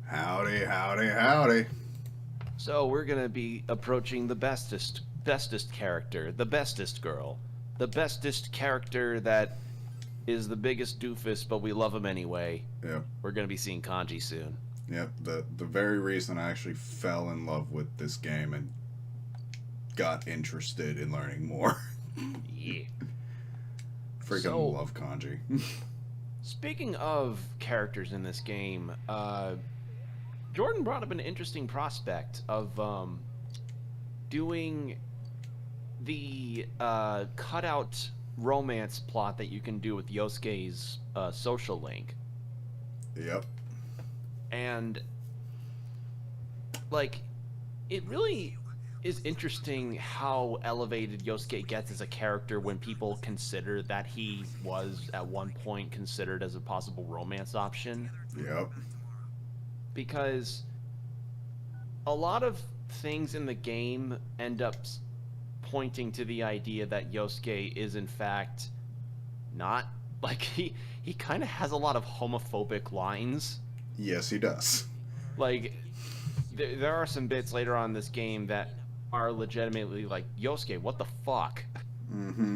Howdy, howdy, howdy. So we're gonna be approaching the bestest character, the bestest girl, the bestest character that is the biggest doofus, but we love him anyway. Yep, We're gonna be seeing Kanji soon. yep. The very reason I actually fell in love with this game and got interested in learning more. Yeah. Freaking So love kanji. speaking of characters in this game, Jordan brought up an interesting prospect of doing the cutout romance plot that you can do with Yosuke's social link. Yep. And like it really is interesting how elevated Yosuke gets as a character when people consider that he was at one point considered as a possible romance option, Yep. because a lot of things in the game end up pointing to the idea that Yosuke is in fact not, like, he kind of has a lot of homophobic lines. Yes, he does. Like there are some bits later on in this game that are legitimately like, Yosuke, what the fuck?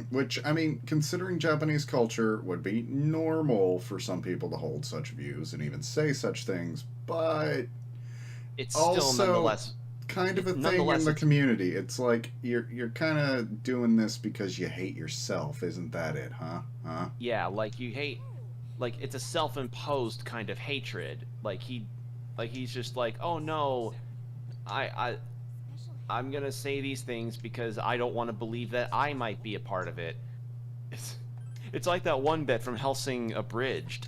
Which, I mean, considering Japanese culture, would be normal for some people to hold such views and even say such things, but It's still also kind of a thing in the it's, community. It's like you're kind of doing this because you hate yourself, isn't that it? Huh? Huh? yeah, like you hate, like it's a self-imposed kind of hatred. Like he's just like, oh no, I I'm gonna say these things because I don't want to believe that I might be a part of it. It's, it's like that one bit from Hellsing Abridged.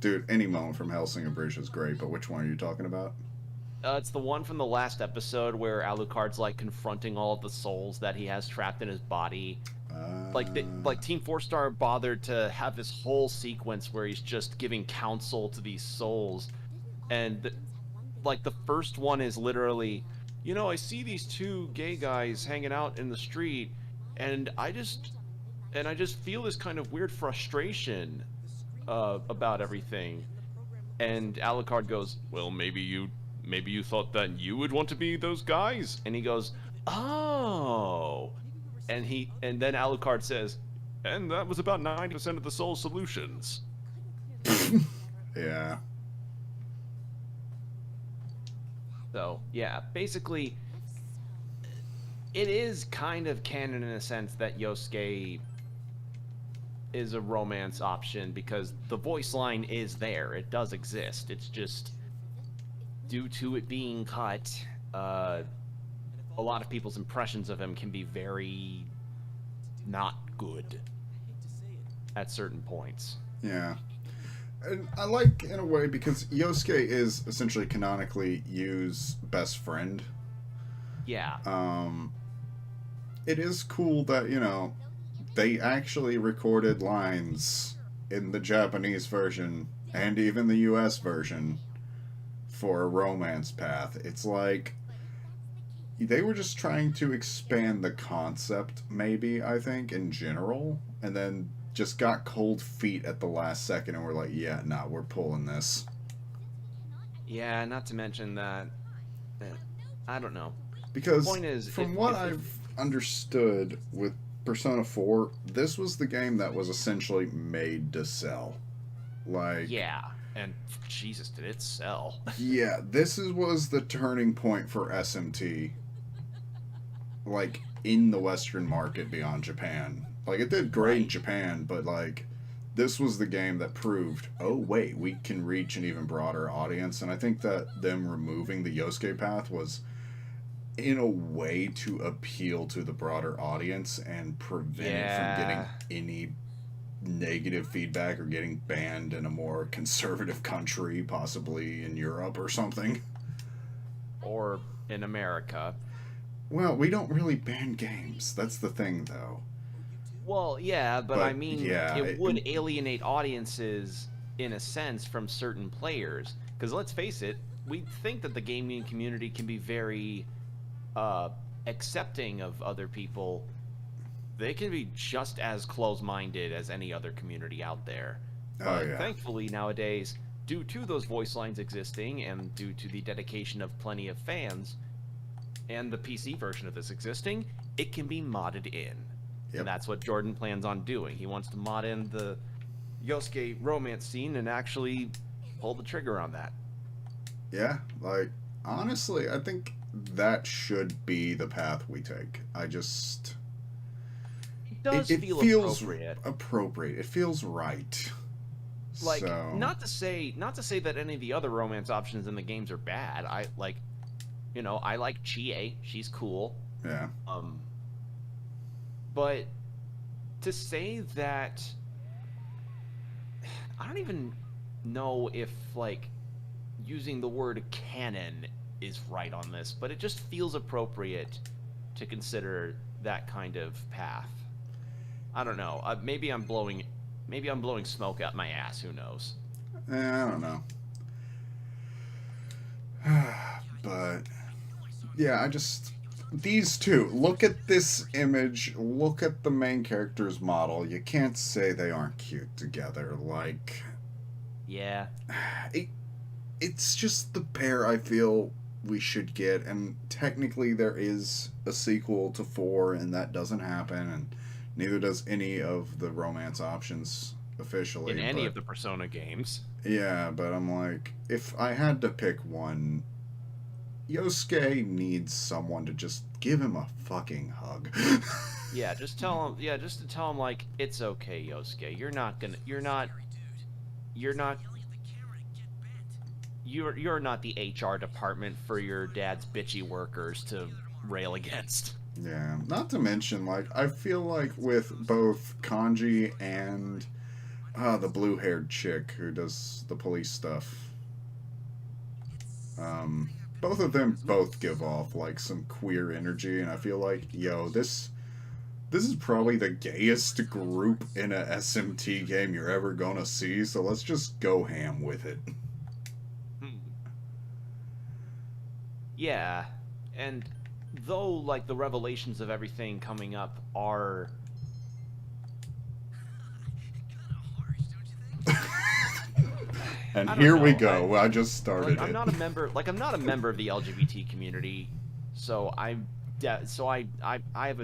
Dude, any moment from Hellsinger Bridge is great, but which one are you talking about? It's the one from the last episode where Alucard's like confronting all of the souls that he has trapped in his body. Like Team Four Star bothered to have this whole sequence where he's just giving counsel to these souls, and like the first one is literally, I see these two gay guys hanging out in the street, and I just feel this kind of weird frustration about everything. And Alucard goes, well, maybe you thought that you would want to be those guys. And he goes, oh. And then Alucard says, and that was about 90% of the soul solutions. Yeah. So yeah, basically it is kind of canon in a sense that Yosuke is a romance option because the voice line is there. It does exist. It's just due to it being cut, a lot of people's impressions of him can be very not good at certain points. Yeah. And I like, in a way, because Yosuke is essentially canonically Yu's best friend. Yeah. It is cool that, they actually recorded lines in the Japanese version and even the US version for a romance path. It's like they were just trying to expand the concept, maybe, I think, in general, and then just got cold feet at the last second and were like, yeah, nah, we're pulling this. Yeah, not to mention that, I don't know. The Because point is, from what I've understood with Persona 4, this was the game that was essentially made to sell. Like, yeah, and Jesus, did it sell? yeah, was the turning point for SMT, like, in the Western market beyond Japan. Like, it did great in Right. Japan, but, like, this was the game that proved, oh, wait, we can reach an even broader audience. And I think that them removing the Yosuke path was, in a way, to appeal to the broader audience and prevent it from getting Yeah. any negative feedback or getting banned in a more conservative country, possibly in Europe or something. Or in America. Well, we don't really ban games. That's the thing, though. Well, yeah, but I But mean, yeah, it would alienate audiences in a sense from certain players. Because let's face it, we think that the gaming community can be very accepting of other people. They can be just as close-minded as any other community out there. oh But yeah, thankfully nowadays, due to those voice lines existing and due to the dedication of plenty of fans and the PC version of this existing, it can be modded in. Yep. And that's what Jordan plans on doing. He wants to mod in the Yosuke romance scene and actually pull the trigger on that. Yeah, like, honestly, I think that should be the path we take. I just... It feels appropriate. It feels right. Like, so... not to say that any of the other romance options in the games are bad. I like Chie. She's cool. Yeah. But to say that, I don't even know if, like, using the word canon is right on this, but it just feels appropriate to consider that kind of path. I don't know. Maybe I'm blowing smoke out my ass. Who knows? I don't know. But yeah, these two. Look at this image. Look at the main character's model. You can't say they aren't cute together. Like, yeah, it's just the pair I feel we should get. And technically, there is a sequel to 4, and that doesn't happen. And neither does any of the romance options officially. In any of the Persona games. Yeah, but I'm like, if I had to pick one, Yosuke needs someone to just give him a fucking hug. Yeah, just to tell him, like, it's okay, Yosuke. You're not the HR department for your dad's bitchy workers to rail against. Yeah, not to mention, like, I feel like with both Kanji and the blue-haired chick who does the police stuff, both of them both give off, like, some queer energy, and I feel like, yo, this is probably the gayest group in a SMT game you're ever gonna see, so let's just go ham with it. Yeah, and though, like, the revelations of everything coming up are... And here we go. I just started I'm not a member of the LGBT community, so I have I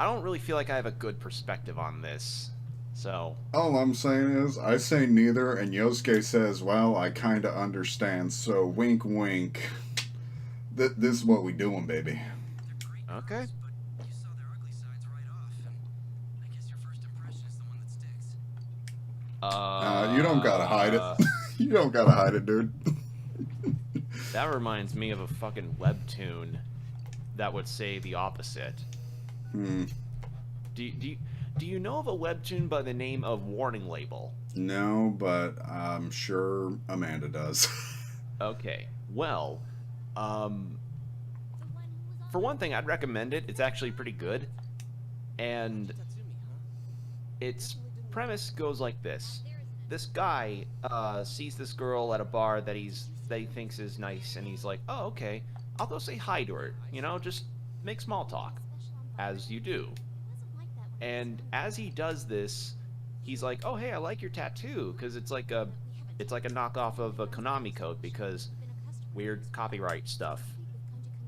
don't really feel like I have a good perspective on this. So all I'm saying is I say neither, and Yosuke says, "Well, I kind of understand." So wink, wink. This is what we doing, baby. Okay. You don't gotta hide it. You don't gotta hide it, dude. That reminds me of a fucking webtoon that would say the opposite. Do you know of a webtoon by the name of Warning Label? No, but I'm sure Amanda does. Okay. Well, for one thing, I'd recommend it. It's actually pretty good. And its premise goes like this. This guy sees this girl at a bar that he thinks is nice, and he's like, oh, okay, I'll go say hi to her. You know, just make small talk, as you do. And as he does this, he's like, oh, hey, I like your tattoo, because it's like a knockoff of a Konami code, because weird copyright stuff.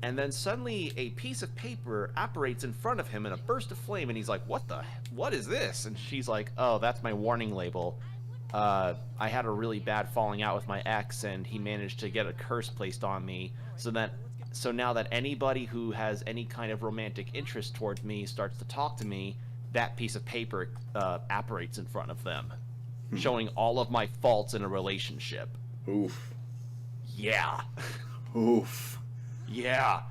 And then suddenly a piece of paper apparates in front of him in a burst of flame, and he's like, what is this? And she's like, oh, that's my warning label. I had a really bad falling out with my ex, and he managed to get a curse placed on me, so now that anybody who has any kind of romantic interest towards me starts to talk to me, that piece of paper apparates in front of them, showing all of my faults in a relationship. Oof. Yeah. Oof. Yeah.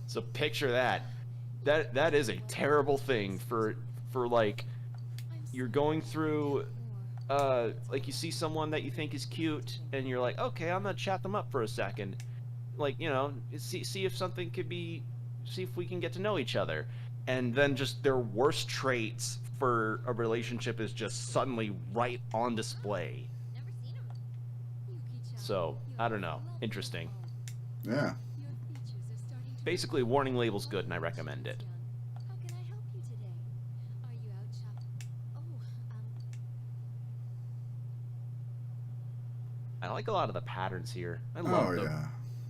So picture that. That is a terrible thing for like, you're going through, like, you see someone that you think is cute, and you're like, okay, I'm gonna chat them up for a second. Like, you know, see if something could be, see if we can get to know each other. And then just their worst traits for a relationship is just suddenly right on display. So, I don't know. Interesting. Yeah. Basically, Warning Label's good, and I recommend it. I like a lot of the patterns here. Oh yeah,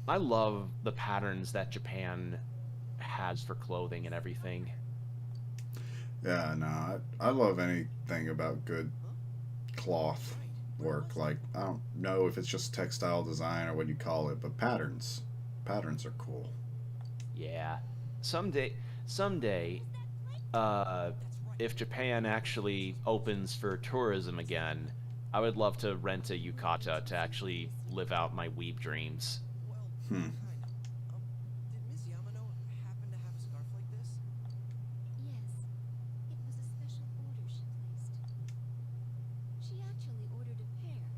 I love the patterns that Japan has for clothing and everything. yeah. No, I love anything about good cloth work. Like I don't know if it's just textile design or what you call it, but patterns are cool. Yeah. Someday, uh, if Japan actually opens for tourism again, I would love to rent a yukata to actually live out my weeb dreams. Hmm. Yes, it was a special order she placed. She actually ordered a pair,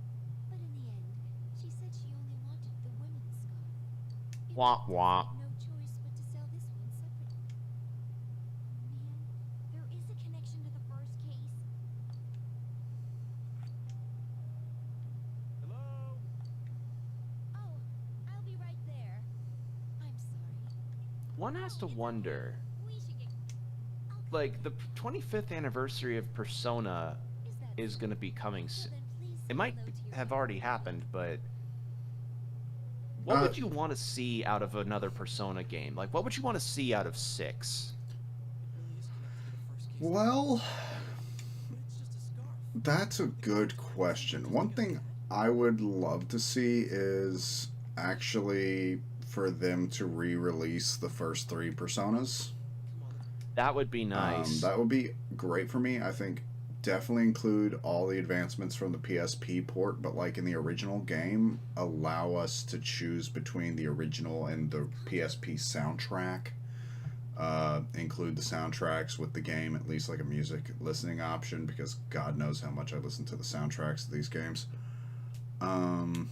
but in the end, she said she only wanted the women's scarf. It Wah left us wah. with no choice but to sell this one separately. Man, there is a connection to the first case. Hello? Oh, I'll be right there. I'm sorry. One has Oh, to it's okay. wonder, We should get. I'll come like, the with you. 25th anniversary of Persona Is that is so? going to be coming Well soon. then, please It say might hello to your have daughter already for me. happened, but what Uh, would you want to see out of another Persona game? Like, what would you want to see out of 6? well, that's a good question. One thing I would love to see is actually for them to re-release the first three personas. That would be nice. That would be great for me. I think definitely include all the advancements from the PSP port, but like in the original game, allow us to choose between the original and the PSP soundtrack. Include the soundtracks with the game, at least like a music listening option, because God knows how much I listen to the soundtracks of these games. Um,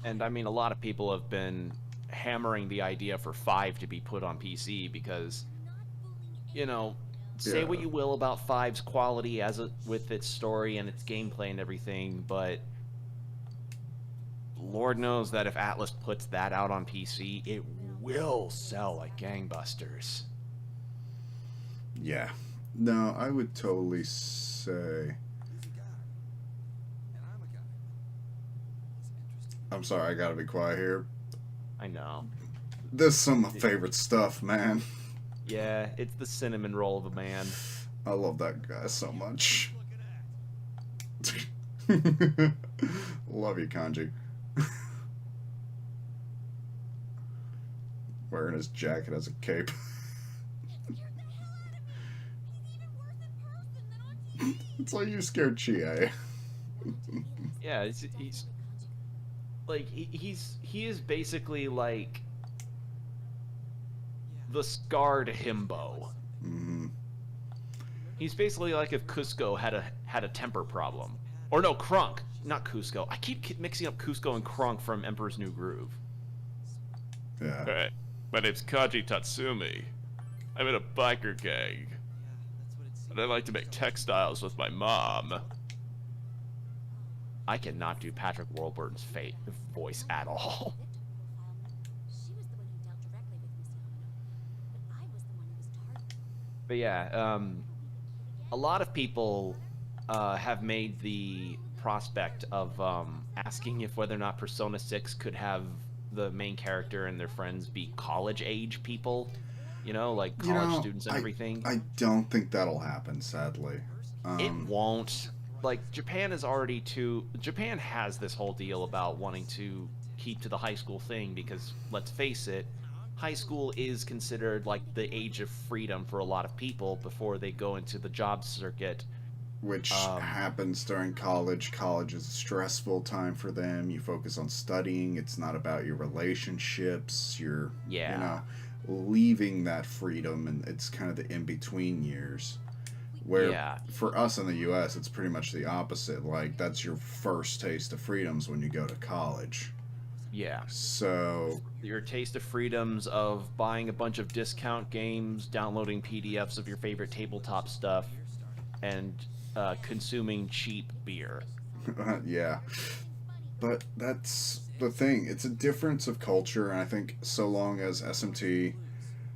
And I mean, a lot of people have been hammering the idea for 5 to be put on PC because, I'm not fooling you know, anyone, you know. say what yeah, you will about 5's quality with its story and its gameplay and everything, but Lord knows that if Atlas puts that out on PC, it will sell like gangbusters. yeah. No, I would totally say. I'm sorry, I gotta be quiet here. I know. This is some of my favorite stuff, man. Yeah, it's the cinnamon roll of a man. I love that guy so much. Love you, Kanji. Wearing his jacket as a cape. It scared the hell out of me. He's even worse in person than on TV. It's like you scared Chie. That on TV looks Yeah, definitely he's Kanji-kun. like he is basically like the scarred himbo. Mm-hmm. He's basically like if Cusco had a temper problem. Or no, Krunk, not Cusco. I keep mixing up Cusco and Krunk from Emperor's New Groove. Yeah. Hey, my name's Kaji Tatsumi. I'm in a biker gang, and I like to make textiles with my mom. I cannot do Patrick Warburton's voice at all. She was the one who dealt directly with Miss Yamano, but I was the one who was targeted. But yeah, a lot of people have made the prospect of asking if whether or not Persona 6 could have the main character and their friends be college age people, you know, like You college know, students and everything. I don't think that'll happen, sadly. It won't. Like Japan has this whole deal about wanting to keep to the high school thing because let's face it, high school is considered like the age of freedom for a lot of people before they go into the job circuit. Which Um, happens during college. College is a stressful time for them. You focus on studying. It's not about your relationships. You're, you yeah, know, leaving that freedom, and it's kind of the in between years. Where yeah, for us in the U.S., it's pretty much the opposite. Like that's your first taste of freedoms when you go to college. yeah. So Your taste of freedoms of buying a bunch of discount games, downloading PDFs of your favorite tabletop stuff, and consuming cheap beer. yeah, but that's the thing. It's a difference of culture, and I think so long as SMT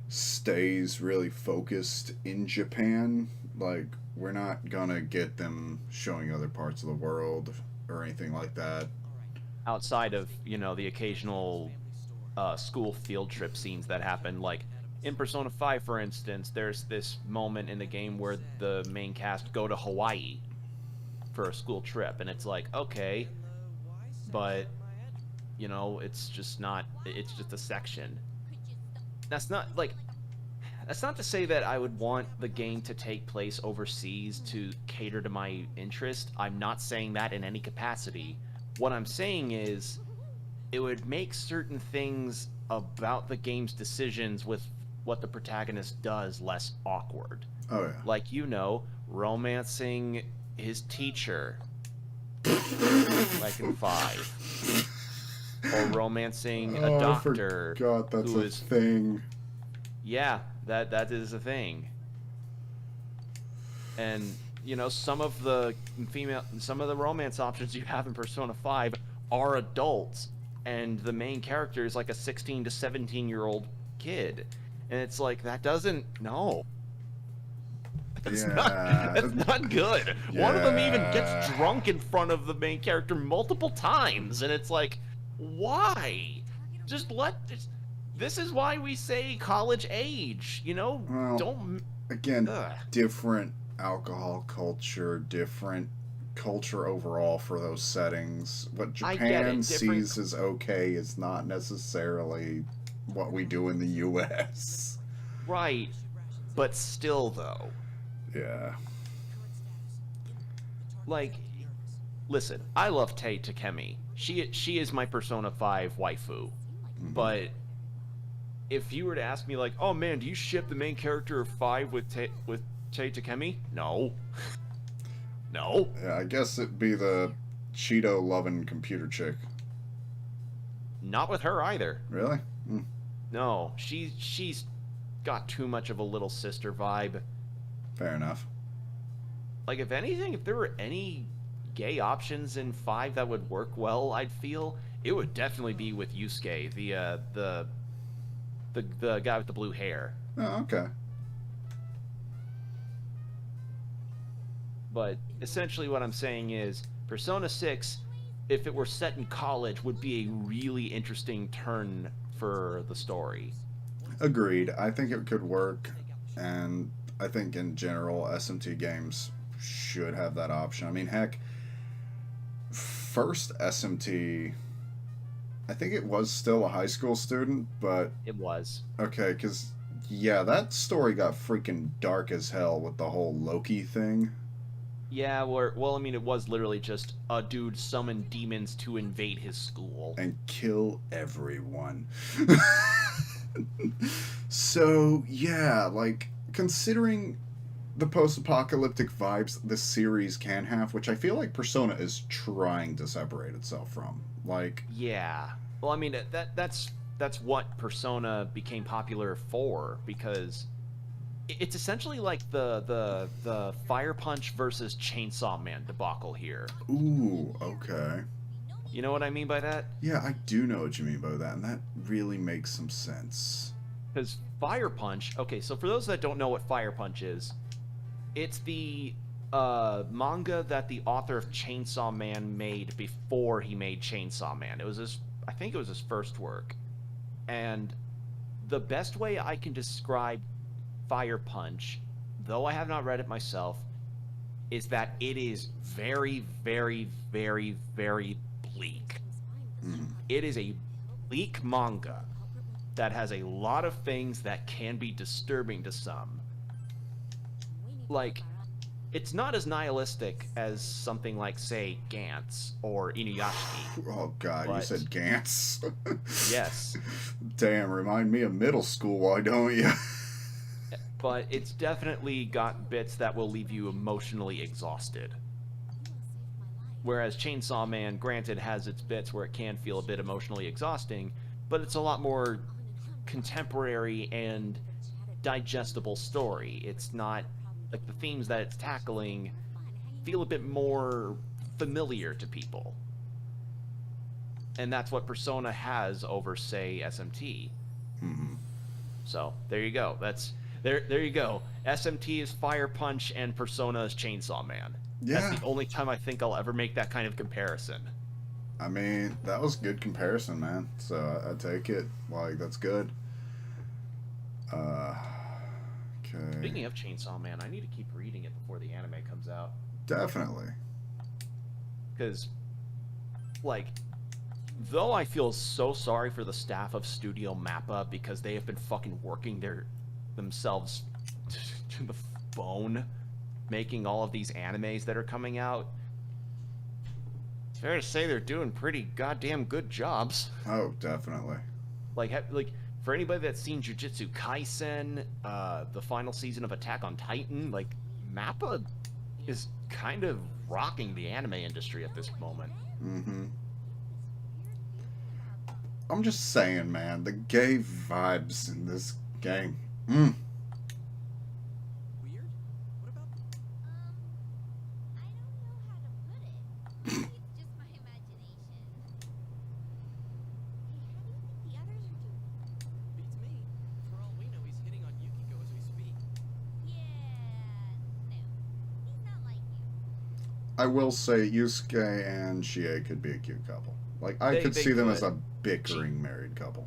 stays really focused in Japan, like we're not gonna get them showing other parts of the world or anything like that. outside of, you know, the occasional school field trip scenes that happen. Like in Persona 5, for instance, there's this moment in the game where the main cast go to Hawaii for a school trip, and it's like, okay, but you know, it's just not. It's just a section. That's not like. That's not to say that I would want the game to take place overseas to cater to my interest. I'm not saying that in any capacity. What I'm saying is, it would make certain things about the game's decisions with what the protagonist does less awkward. Oh yeah. Like, you know, romancing his teacher, like in 5. Or romancing a doctor I forgot that's who a is... thing. Yeah, that is a thing. And, you know, some of the romance options you have in Persona 5 are adults, and the main character is like a 16 to 17-year-old kid. And it's like, that doesn't... No. That's not good. Yeah. One of them even gets drunk in front of the main character multiple times, and it's like, why? Just let... This is why we say college age, you know? Well, don't... Again, different alcohol culture, different culture overall for those settings. What Japan sees as okay is not necessarily what we do in the U.S. Right. But still, though. Yeah. Like, listen, I love Tei Takemi. She is my Persona 5 waifu. But if you were to ask me, like, oh man, do you ship the main character of 5 with Tei Takemi? No. No. Yeah, I guess it'd be the Cheeto-loving computer chick. Not with her either. Really? No, she's got too much of a little sister vibe. Fair enough. Like, if anything, if there were any gay options in 5 that would work well, I'd feel it would definitely be with Yusuke, the guy with the blue hair. Oh, okay. But essentially what I'm saying is, Persona 6, if it were set in college, would be a really interesting turn for the story. Agreed. I think it could work, and I think in general SMT games should have that option. I mean, heck, first SMT, I think it was still a high school student, but... It was. Okay, because, yeah, that story got freaking dark as hell with the whole Loki thing. Yeah, well, I mean, it was literally just a dude summoned demons to invade his school. And kill everyone. So, yeah, like, considering the post-apocalyptic vibes this series can have, which I feel like Persona is trying to separate itself from. Like... Yeah. Well, I mean, that's what Persona became popular for, because... It's essentially like the Fire Punch versus Chainsaw Man debacle here. Ooh, okay. You know what I mean by that? Yeah, I do know what you mean by that, and that really makes some sense. Because Fire Punch... Okay, so for those that don't know what Fire Punch is, it's the manga that the author of Chainsaw Man made before he made Chainsaw Man. It was I think it was his first work. And the best way I can describe Fire Punch, though I have not read it myself, is that it is very, very, very, very bleak. It is a bleak manga that has a lot of things that can be disturbing to some. Like, it's not as nihilistic as something like, say, Gantz or Inuyashiki. Oh god, you said Gantz. Yes. Damn, remind me of middle school, why don't you? But it's definitely got bits that will leave you emotionally exhausted. Whereas Chainsaw Man, granted, has its bits where it can feel a bit emotionally exhausting, but it's a lot more contemporary and digestible story. It's not, like, the themes that it's tackling feel a bit more familiar to people. And that's what Persona has over, say, SMT. So, there you go. There you go. SMT is Fire Punch and Persona is Chainsaw Man. Yeah. That's the only time I think I'll ever make that kind of comparison. I mean, that was good comparison, man. So I take it. Like, that's good. Okay. Speaking of Chainsaw Man, I need to keep reading it before the anime comes out. Definitely. Because, like, though I feel so sorry for the staff of Studio Mappa because they have been fucking working themselves to the bone, making all of these animes that are coming out. It's fair to say they're doing pretty goddamn good jobs. Oh, definitely. Like for anybody that's seen Jujutsu Kaisen, the final season of Attack on Titan, like Mappa is kind of rocking the anime industry at this moment. Mm-hmm. I'm just saying, man, the gay vibes in this game. Weird? What about I don't know how to put it. Maybe it's just my imagination. Hey, how do you think the others are doing? Beats me. For all we know, he's hitting on Yukiko as we speak. Yeah, no. He's not like you. I will say Yusuke and Chie could be a cute couple. Like, I They could see them as could. a bickering married couple.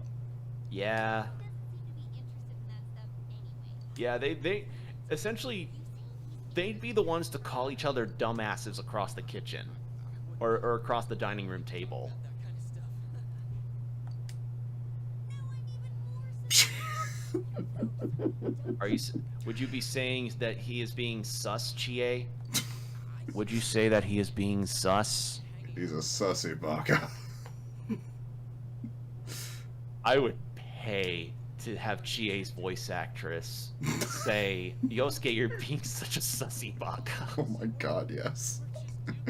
Yeah. He doesn't seem to be interested in that stuff anyway. Yeah, they essentially they'd be the ones to call each other dumbasses across the kitchen or across the dining room table. That kind of stuff. Would you be saying that he is being sus, Chie? Would you say that he is being sus? He's a sussy baka. I would pay to have Chie's voice actress say, Yosuke, you're being such a sussy baka. Oh my god, yes. Bird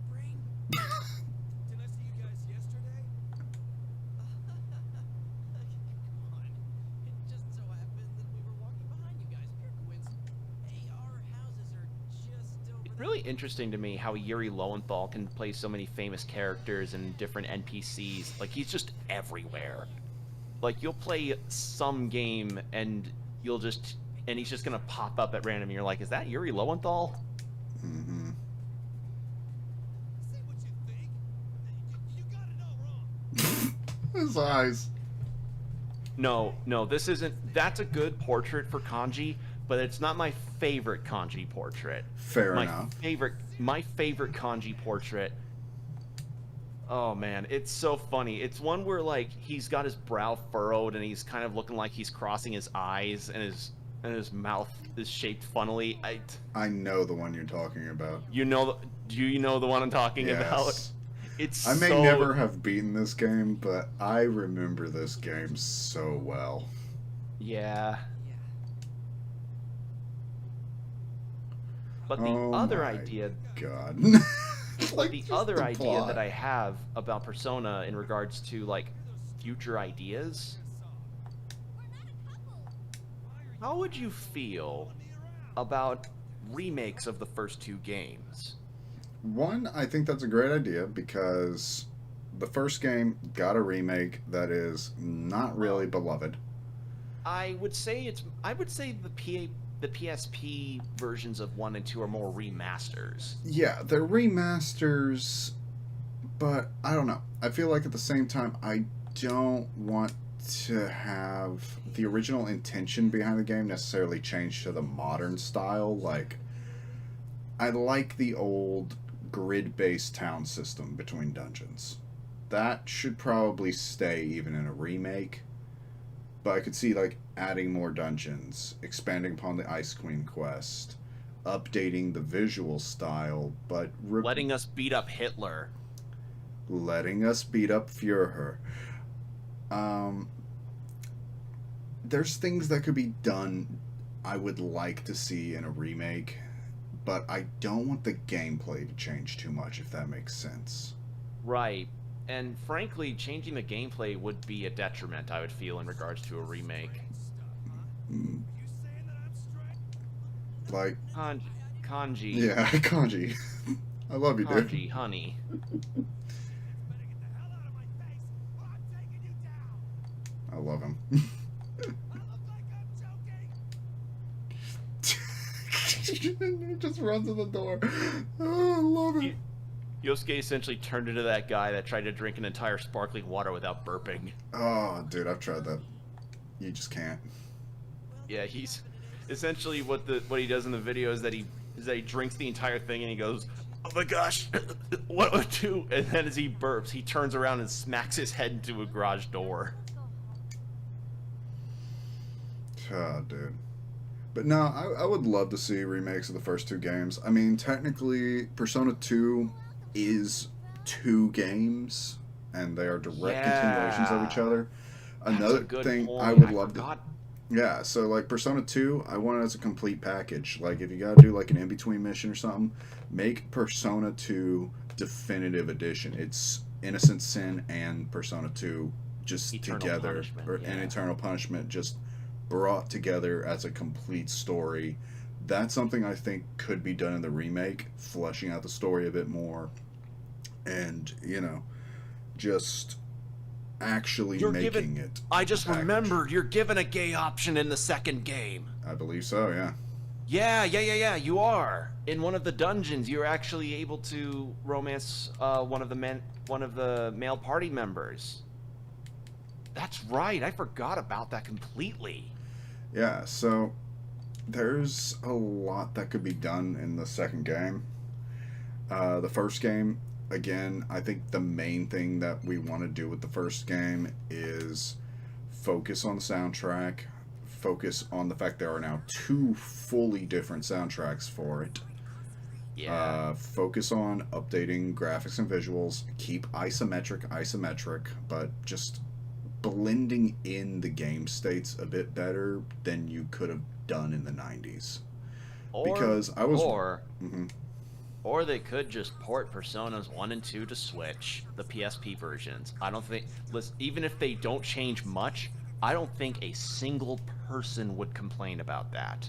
brain? Did I see you guys yesterday? Come on. It just so happened that we were walking behind you guys. Pure coincidence. Hey, our houses are just over It's really interesting to me how Yuri Lowenthal can play so many famous characters and different NPCs. Like, he's just everywhere. Like, you'll play some game and he's just gonna pop up at random and you're like, is that Yuri Lowenthal? Mm-hmm. Say what you think. You got it all wrong. His eyes. No, this isn't. That's a good portrait for Kanji, but it's not my favorite Kanji portrait. Fair enough. My favorite Kanji portrait. Oh man, it's so funny. It's one where like he's got his brow furrowed and he's kind of looking like he's crossing his eyes and his mouth is shaped funnily. I know the one you're talking about. Do you know the one I'm talking about? Yes. It's I may so... never have beaten this game, but I remember this game so well. Yeah. Yeah. But the Oh other my idea God. Like Just the other the idea plot. that I have about Persona in regards to like future ideas, how would you feel about remakes of the first two games? One, I think that's a great idea because the first game got a remake that is not really beloved. I would say the PSP versions of 1 and 2 are more remasters. Yeah, they're remasters, but I don't know. I feel like at the same time, I don't want to have the original intention behind the game necessarily changed to the modern style. Like, I like the old grid-based town system between dungeons. That should probably stay even in a remake. But I could see, like, adding more dungeons, expanding upon the Ice Queen quest, updating the visual style, but... Letting us beat up Hitler. Letting us beat up Führer. There's things that could be done I would like to see in a remake, but I don't want the gameplay to change too much, if that makes sense. Right. And frankly, changing the gameplay would be a detriment, I would feel, in regards to a remake. Mm, You saying that I'm straight? like, Kanji. yeah, Kanji. I love you, dude. Kanji, honey. Better get the hell out of my face, or I'm taking you down. I love him. I look like I'm joking. he just runs in the door. Oh, I love it. Yosuke essentially turned into that guy that tried to drink an entire sparkling water without burping. Oh, dude, I've tried that. You just can't. Yeah, he's essentially what he does in the video is that he drinks the entire thing and he goes, "Oh my gosh, what do I do?" And then as he burps, he turns around and smacks his head into a garage door. Oh, dude. But no, I would love to see remakes of the first two games. I mean, technically, Persona 2 is two games, and they are direct continuations of each other. Another thing I would love to... Yeah, so like Persona 2, I want it as a complete package. Like if you gotta do like an in-between mission or something, make Persona 2 Definitive Edition. It's Innocent Sin and Persona 2 just Eternal together, Punishment, and Eternal Punishment just brought together as a complete story. That's something I think could be done in the remake, fleshing out the story a bit more, and just actually making it. I just remembered you're given a gay option in the second game. I believe so, yeah. Yeah, you are. In one of the dungeons, you're actually able to romance one of the male party members. That's right. I forgot about that completely. Yeah, so there's a lot that could be done in the second game. The first game, again, I think the main thing that we want to do with the first game is focus on the soundtrack, focus on the fact there are now two fully different soundtracks for it. Yeah. Focus on updating graphics and visuals, keep isometric, but just blending in the game states a bit better than you could have done in the 90s. Or they could just port Personas 1 and 2 to Switch, the PSP versions. I don't think, even if they don't change much, I don't think a single person would complain about that.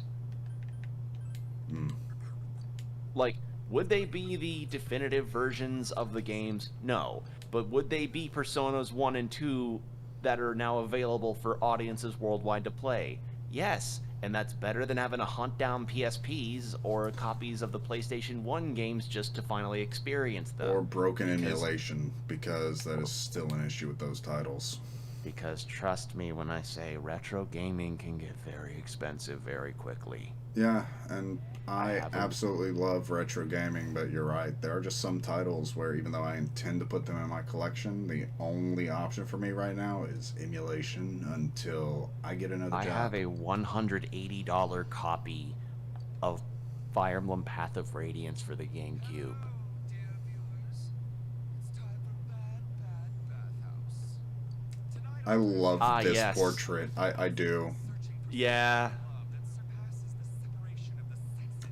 Like, would they be the definitive versions of the games? No. But would they be Personas 1 and 2 that are now available for audiences worldwide to play? Yes. And that's better than having to hunt down PSPs or copies of the PlayStation 1 games just to finally experience them. Or broken emulation, because that is still an issue with those titles. Because trust me when I say retro gaming can get very expensive very quickly. Yeah, and I absolutely love retro gaming, but you're right. There are just some titles where even though I intend to put them in my collection, the only option for me right now is emulation until I get another job. I have a $180 copy of Fire Emblem Path of Radiance for the GameCube. I love this portrait. I do. Yeah.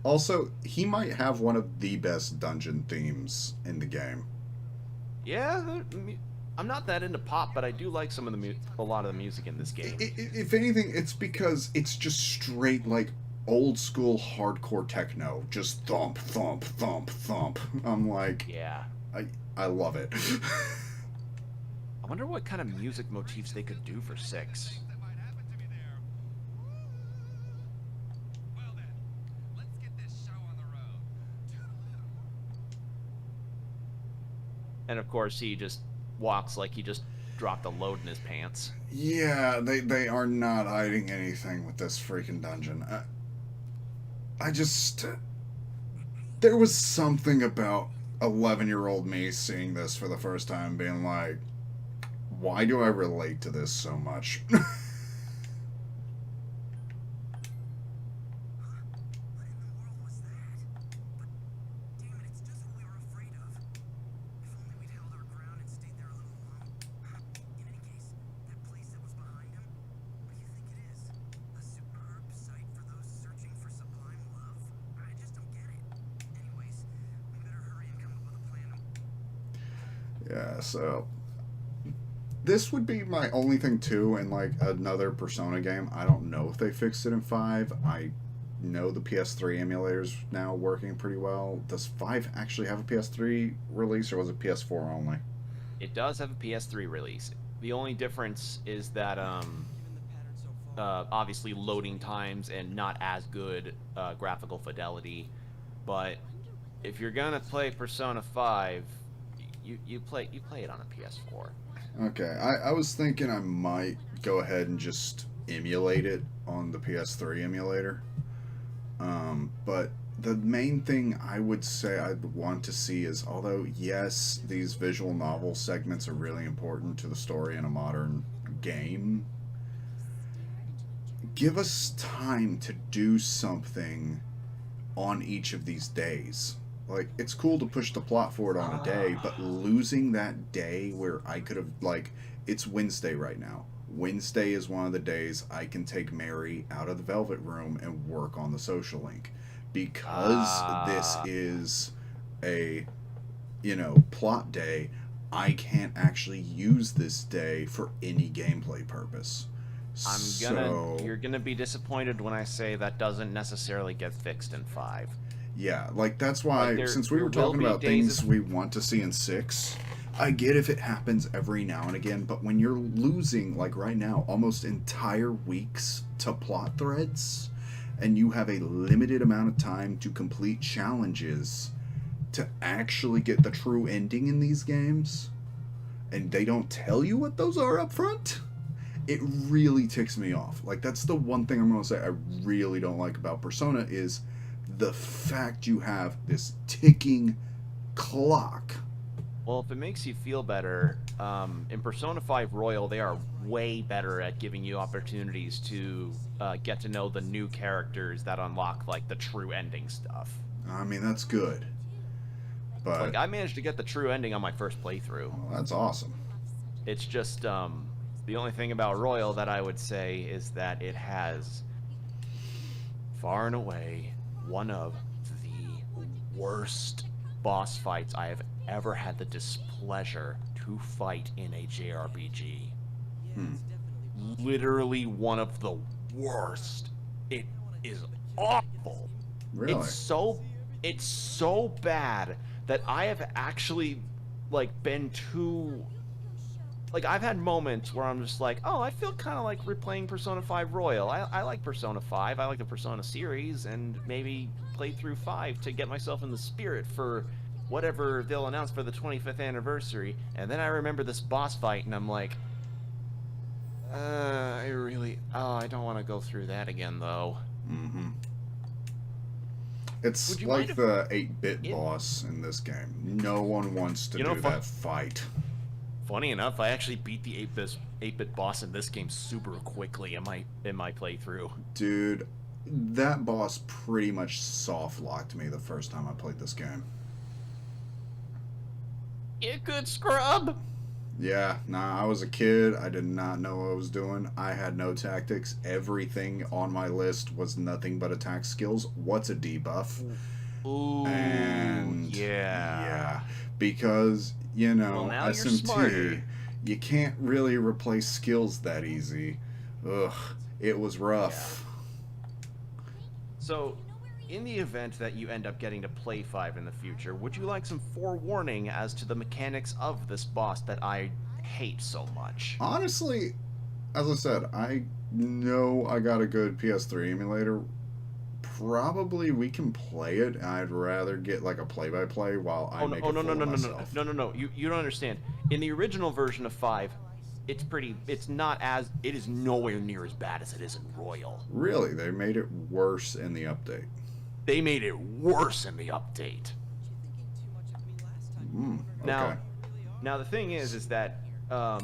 Also, he might have one of the best dungeon themes in the game. Yeah, I'm not that into pop, but I do like some of a lot of the music in this game. If anything, it's because it's just straight, like, old school hardcore techno. Just thump, thump, thump, thump. I'm like... Yeah. I love it. I wonder what kind of music motifs they could do for 6. And of course, he just walks like he just dropped a load in his pants. Yeah, they are not hiding anything with this freaking dungeon. I just... There was something about 11-year-old me seeing this for the first time being like, why do I relate to this so much? Yeah, so this would be my only thing too in like another Persona game. I don't know if they fixed it in 5. I know the PS3 emulator's now working pretty well. Does 5 actually have a PS3 release, or was it PS4 only? It does have a PS3 release. The only difference is that obviously loading times and not as good graphical fidelity. But if you're gonna play Persona 5, you play it on a PS4. Okay, I was thinking I might go ahead and just emulate it on the PS3 emulator. But the main thing I would say I'd want to see is, although yes, these visual novel segments are really important to the story in a modern game, give us time to do something on each of these days. Like, it's cool to push the plot forward on a day, but losing that day where I could have, like, it's Wednesday right now. Wednesday is one of the days I can take Mary out of the Velvet Room and work on the social link. Because this is a, plot day, I can't actually use this day for any gameplay purpose. You're gonna be disappointed when I say that doesn't necessarily get fixed in 5. Yeah, like that's why, Like, since we were there will talking be about days things we want to see in 6, I get if it happens every now and again, but when you're losing, like right now, almost entire weeks to plot threads, and you have a limited amount of time to complete challenges to actually get the true ending in these games, and they don't tell you what those are up front, it really ticks me off. Like, that's the one thing I'm going to say I really don't like about Persona is the fact you have this ticking clock. Well, if it makes you feel better, in Persona 5 Royal, they are way better at giving you opportunities to get to know the new characters that unlock, like, the true ending stuff. I mean, that's good. But Like, I managed to get the true ending on my first playthrough. well, that's awesome. It's just, the only thing about Royal that I would say is that it has, far and away, one of the worst boss fights I have ever had the displeasure to fight in a JRPG. Literally one of the worst. It is awful. Really? It's so bad that I have actually been too, I've had moments where I'm just like, oh, I feel kind of like replaying Persona 5 Royal. I like Persona 5. I like the Persona series, and maybe play through 5 to get myself in the spirit for whatever they'll announce for the 25th anniversary. And then I remember this boss fight, and I'm like, I don't want to go through that again, though. Mm-hmm. It's Would you like mind if- the 8-bit boss in this game. No one wants to do that fight. Funny enough, I actually beat the 8-bit boss in this game super quickly in my playthrough. Dude, that boss pretty much soft-locked me the first time I played this game. You good scrub? Yeah, nah, I was a kid. I did not know what I was doing. I had no tactics. Everything on my list was nothing but attack skills. What's a debuff? Ooh, And yeah. Because, Well, now you're smarter. SMT, you can't really replace skills that easy. Ugh, it was rough. So, in the event that you end up getting to play 5 in the future, would you like some forewarning as to the mechanics of this boss that I hate so much? Honestly, as I said, I know I got a good PS3 emulator. Probably we can play it. I'd rather get like a play-by-play while I make a fool of myself. No. You don't understand. In the original version of 5, it is nowhere near as bad as it is in Royal. Really, they made it worse in the update. They made it worse in the update. Okay. Now the thing is that I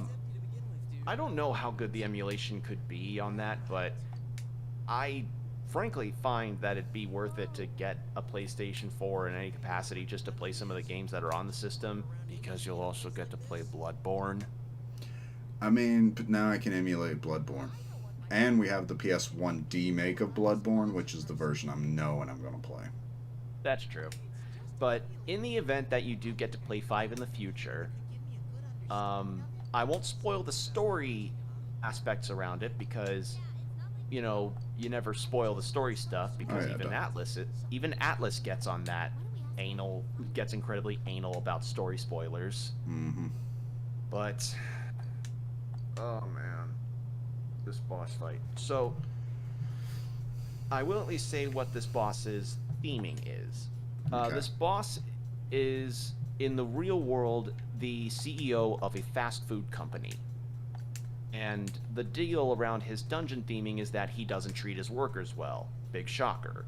don't know how good the emulation could be on that, but I frankly find that it'd be worth it to get a PlayStation 4 in any capacity just to play some of the games that are on the system, because you'll also get to play Bloodborne. I mean, but now I can emulate Bloodborne. And we have the PS1 remake of Bloodborne, which is the version I'm going to play. That's true. But in the event that you do get to play 5 in the future, I won't spoil the story aspects around it, because, you never spoil the story stuff, because even Atlas gets on that gets incredibly anal about story spoilers. Mm-hmm. But, oh man. this boss fight. So, I will at least say what this boss's theming is. Okay. This boss is, in the real world, the CEO of a fast food company. And the deal around his dungeon theming is that he doesn't treat his workers well. Big shocker.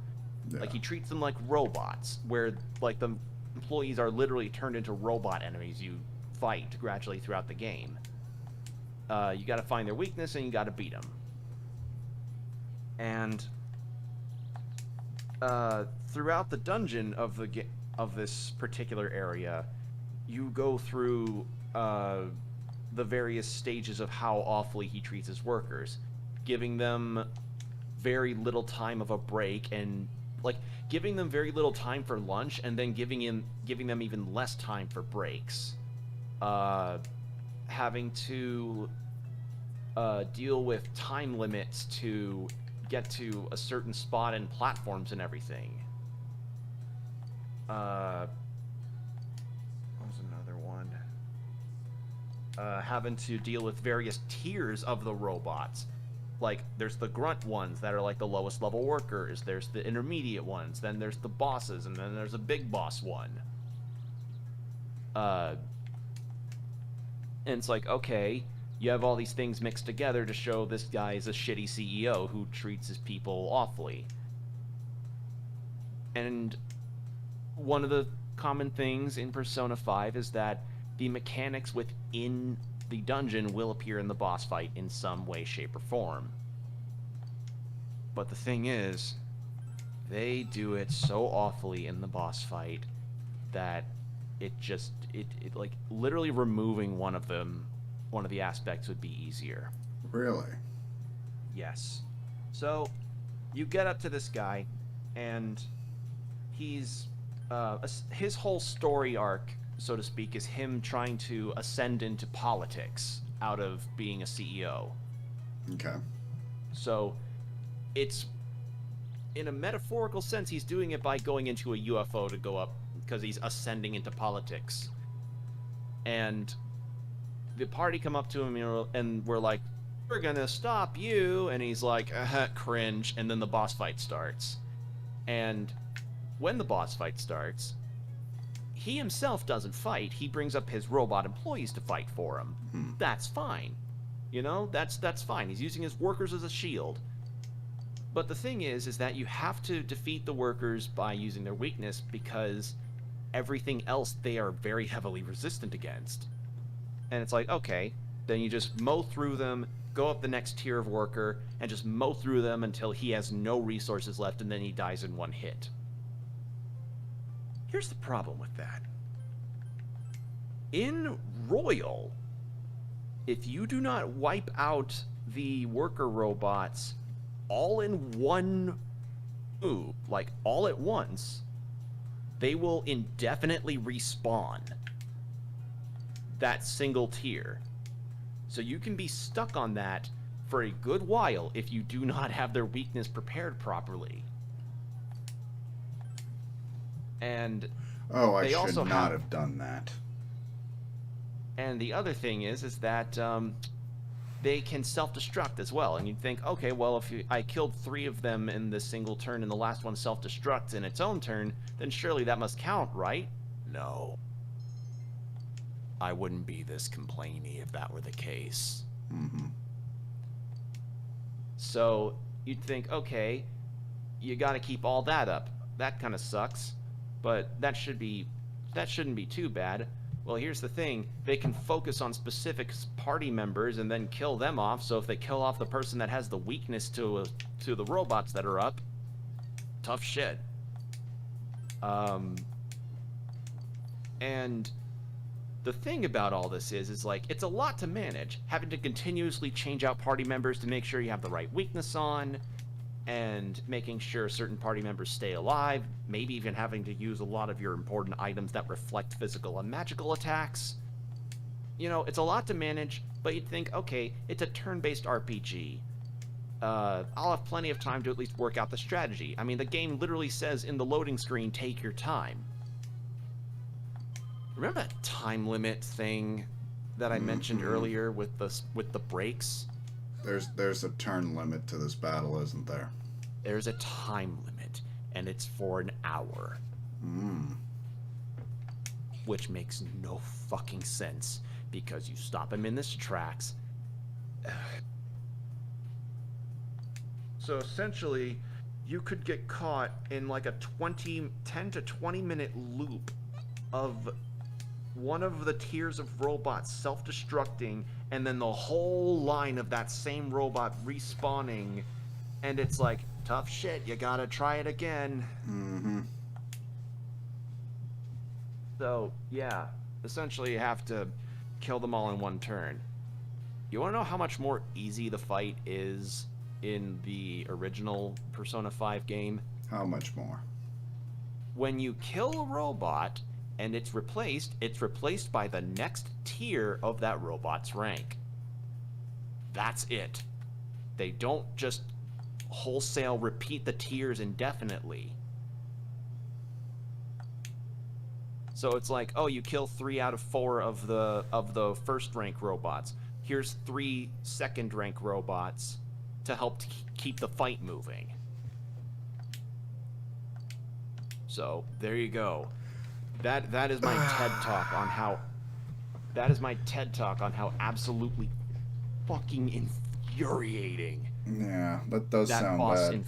Yeah. Like, he treats them like robots, where, like, the employees are literally turned into robot enemies you fight gradually throughout the game. You gotta find their weakness and you gotta beat them. And throughout the dungeon of this particular area, you go through the various stages of how awfully he treats his workers, giving them very little time of a break, and like giving them very little time for lunch, and then giving them even less time for breaks. Having to deal with time limits to get to a certain spot in platforms and everything. What was another one? Having to deal with various tiers of the robots. Like, there's the grunt ones that are like the lowest level workers, there's the intermediate ones, then there's the bosses, and then there's a big boss one. And it's like, okay, you have all these things mixed together to show this guy is a shitty CEO who treats his people awfully. And one of the common things in Persona 5 is that the mechanics within the dungeon will appear in the boss fight in some way, shape, or form. But the thing is, they do it so awfully in the boss fight that it like literally removing one of the aspects would be easier. Really? Yes. So you get up to this guy, and he's his whole story arc, so to speak, is him trying to ascend into politics out of being a CEO. Okay. So it's, in a metaphorical sense, he's doing it by going into a UFO to go up, because he's ascending into politics. And the party come up to him, you know, and we're like, we're gonna stop you, and he's like, cringe, and then the boss fight starts. And when the boss fight starts, he himself doesn't fight. He brings up his robot employees to fight for him. That's fine. You know, that's fine. He's using his workers as a shield. But the thing is that you have to defeat the workers by using their weakness, because everything else they are very heavily resistant against. And it's like, okay, then you just mow through them, go up the next tier of worker, and just mow through them until he has no resources left, and then he dies in one hit. Here's the problem with that. In Royal, if you do not wipe out the worker robots all in one move, like all at once, they will indefinitely respawn that single tier. So you can be stuck on that for a good while if you do not have their weakness prepared properly. And Oh, I they should also not have done that. And the other thing is that they can self-destruct as well. And you'd think, okay, well, if I killed 3 of them in this single turn and the last one self-destructs in its own turn, then surely that must count, right? No. I wouldn't be this complainy if that were the case. Mm-hmm. So you'd think, okay, you got to keep all that up. That kind of sucks, but that shouldn't be too bad. Well, here's the thing. They can focus on specific party members and then kill them off, so if they kill off the person that has the weakness to the robots that are up, tough shit. And the thing about all this is like, it's a lot to manage. Having to continuously change out party members to make sure you have the right weakness on, and making sure certain party members stay alive, maybe even having to use a lot of your important items that reflect physical and magical attacks. You know, it's a lot to manage, but you'd think, okay, it's a turn-based RPG. I'll have plenty of time to at least work out the strategy. I mean, the game literally says in the loading screen, take your time. Remember that time limit thing that I mentioned earlier with the breaks? There's a turn limit to this battle, isn't there? There's a time limit, and it's for an hour. Which makes no fucking sense, because you stop him in his tracks. So essentially, you could get caught in like a 10 to 20 minute loop of one of the tiers of robots self-destructing, and then the whole line of that same robot respawning, and it's like, tough shit, you gotta try it again. So, yeah, essentially you have to kill them all in one turn. You wanna know how much more easy the fight is in the original Persona 5 game? How much more? When you kill a robot and it's replaced by the next tier of that robot's rank. That's it. They don't just wholesale repeat the tiers indefinitely. So it's like, oh, you kill 3 out of 4 of the first rank robots. Here's 3 second rank robots to help keep the fight moving. So there you go. That is my TED talk on how absolutely fucking infuriating. Yeah, that does that sound boss bad.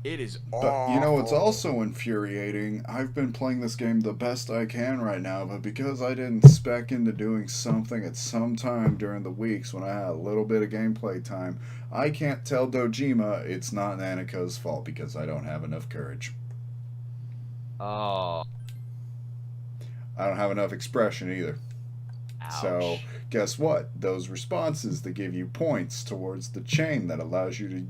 It is But awful. you know, it's also infuriating. I've been playing this game the best I can right now, but because I didn't spec into doing something at some time during the weeks when I had a little bit of gameplay time, I can't tell Dojima it's not Nanako's fault because I don't have enough courage. Oh. I don't have enough expression either. Ouch. So, guess what? Those responses that give you points towards the chain that allows you to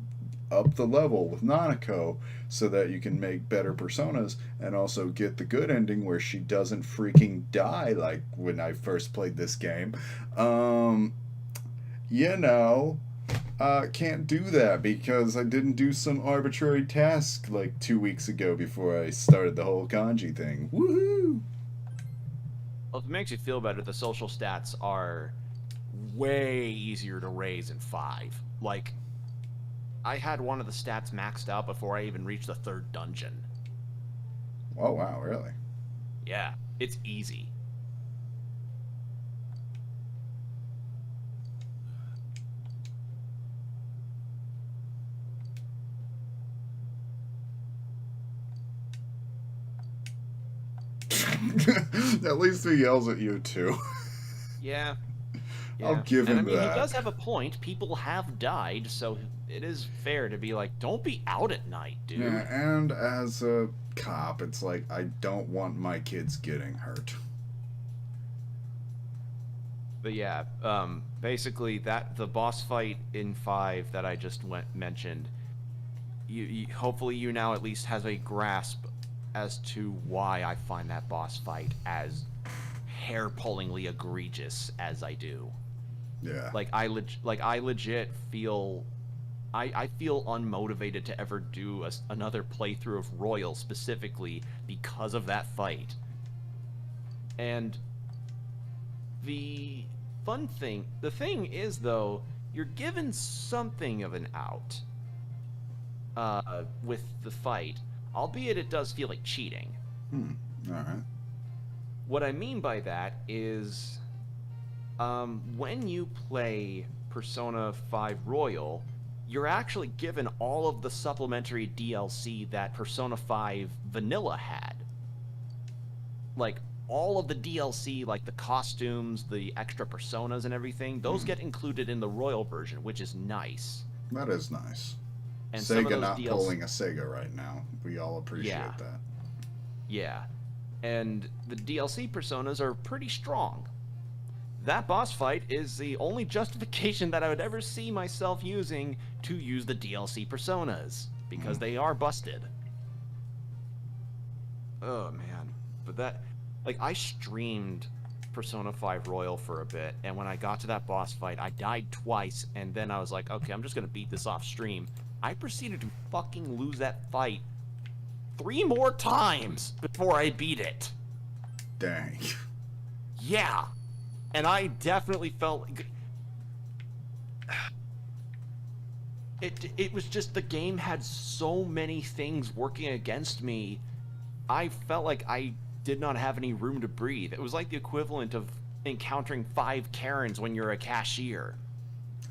up the level with Nanako so that you can make better personas and also get the good ending where she doesn't freaking die like when I first played this game. Can't do that because I didn't do some arbitrary task like 2 weeks ago before I started the whole kanji thing. Woohoo! Well, if it makes you feel better, the social stats are way easier to raise in 5. Like, I had one of the stats maxed out before I even reached the 3rd dungeon. Oh, wow, really? Yeah, it's easy. At least he yells at you, too. Yeah. I'll give him and I mean, that. he does have a point. People have died, so it is fair to be like, don't be out at night, dude. Yeah, and as a cop, it's like, I don't want my kids getting hurt. But yeah, basically the boss fight in 5 that I just mentioned, you hopefully you now at least has a grasp as to why I find that boss fight as hair-pullingly egregious as I do. Yeah. Like I legit feel I feel unmotivated to ever do another playthrough of Royal specifically because of that fight. And the thing is though, you're given something of an out with the fight, albeit it does feel like cheating. Alright. What I mean by that is when you play Persona 5 Royal, you're actually given all of the supplementary DLC that Persona 5 Vanilla had. Like, all of the DLC, like the costumes, the extra personas and everything, those get included in the Royal version, which is nice. That is nice. And some of Sega those not DLC pulling a Sega right now. We all appreciate that. Yeah. And the DLC personas are pretty strong. That boss fight is the only justification that I would ever see myself using to use the DLC personas, because they are busted. Oh man. But that, like, I streamed Persona 5 Royal for a bit, and when I got to that boss fight, I died twice, and then I was like, okay, I'm just gonna beat this off stream. I proceeded to fucking lose that fight 3 more times before I beat it. Dang. Yeah. And I definitely felt like... it was just the game had so many things working against me. I felt like I did not have any room to breathe. It was like the equivalent of encountering 5 Karens when you're a cashier.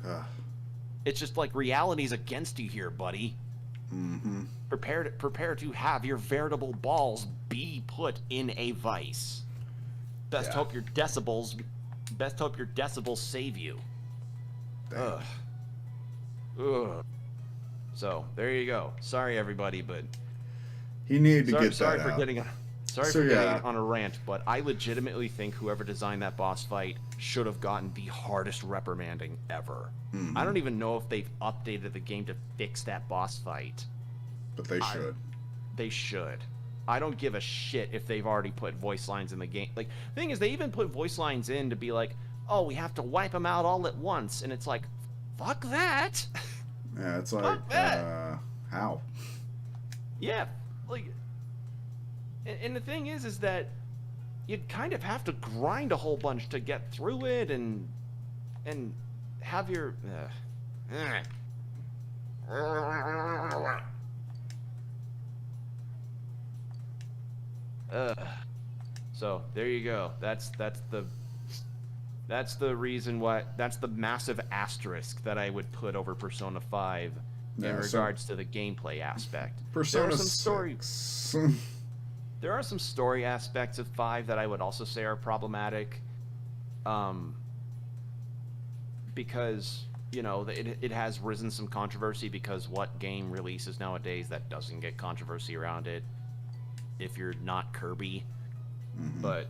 Ugh. It's just like reality's against you here, buddy. Mm-hmm. Prepare to have your veritable balls be put in a vice. Best Yeah. hope your decibels save you. Damn. Ugh. Ugh. So there you go. Sorry everybody, but He needed to get sorry that for out. getting sorry So, for yeah. getting on a rant, but I legitimately think whoever designed that boss fight should have gotten the hardest reprimanding ever. Mhm. I don't even know if they've updated the game to fix that boss fight. But they should. They should. I don't give a shit if they've already put voice lines in the game. Like, the thing is, they even put voice lines in to be like, oh, we have to wipe them out all at once. And it's like, fuck that. Yeah, it's Fuck like, that. how? Yeah, like, and the thing is that you'd kind of have to grind a whole bunch to get through it and have your... So there you go. That's the reason why. That's the massive asterisk that I would put over Persona 5 in Yeah, so- regards to the gameplay aspect. Persona there are some story. 6. There are some story aspects of 5 that I would also say are problematic. Because, you know, it has risen some controversy because what game releases nowadays that doesn't get controversy around it if you're not Kirby. Mhm.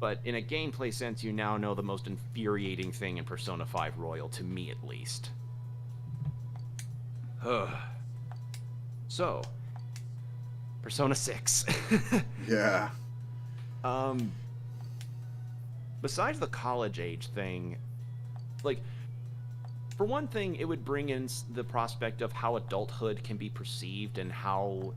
But in a gameplay sense, you now know the most infuriating thing in Persona 5 Royal, to me at least. So, Persona 6. Yeah. Besides the college age thing, like, for one thing, it would bring in the prospect of how adulthood can be perceived and how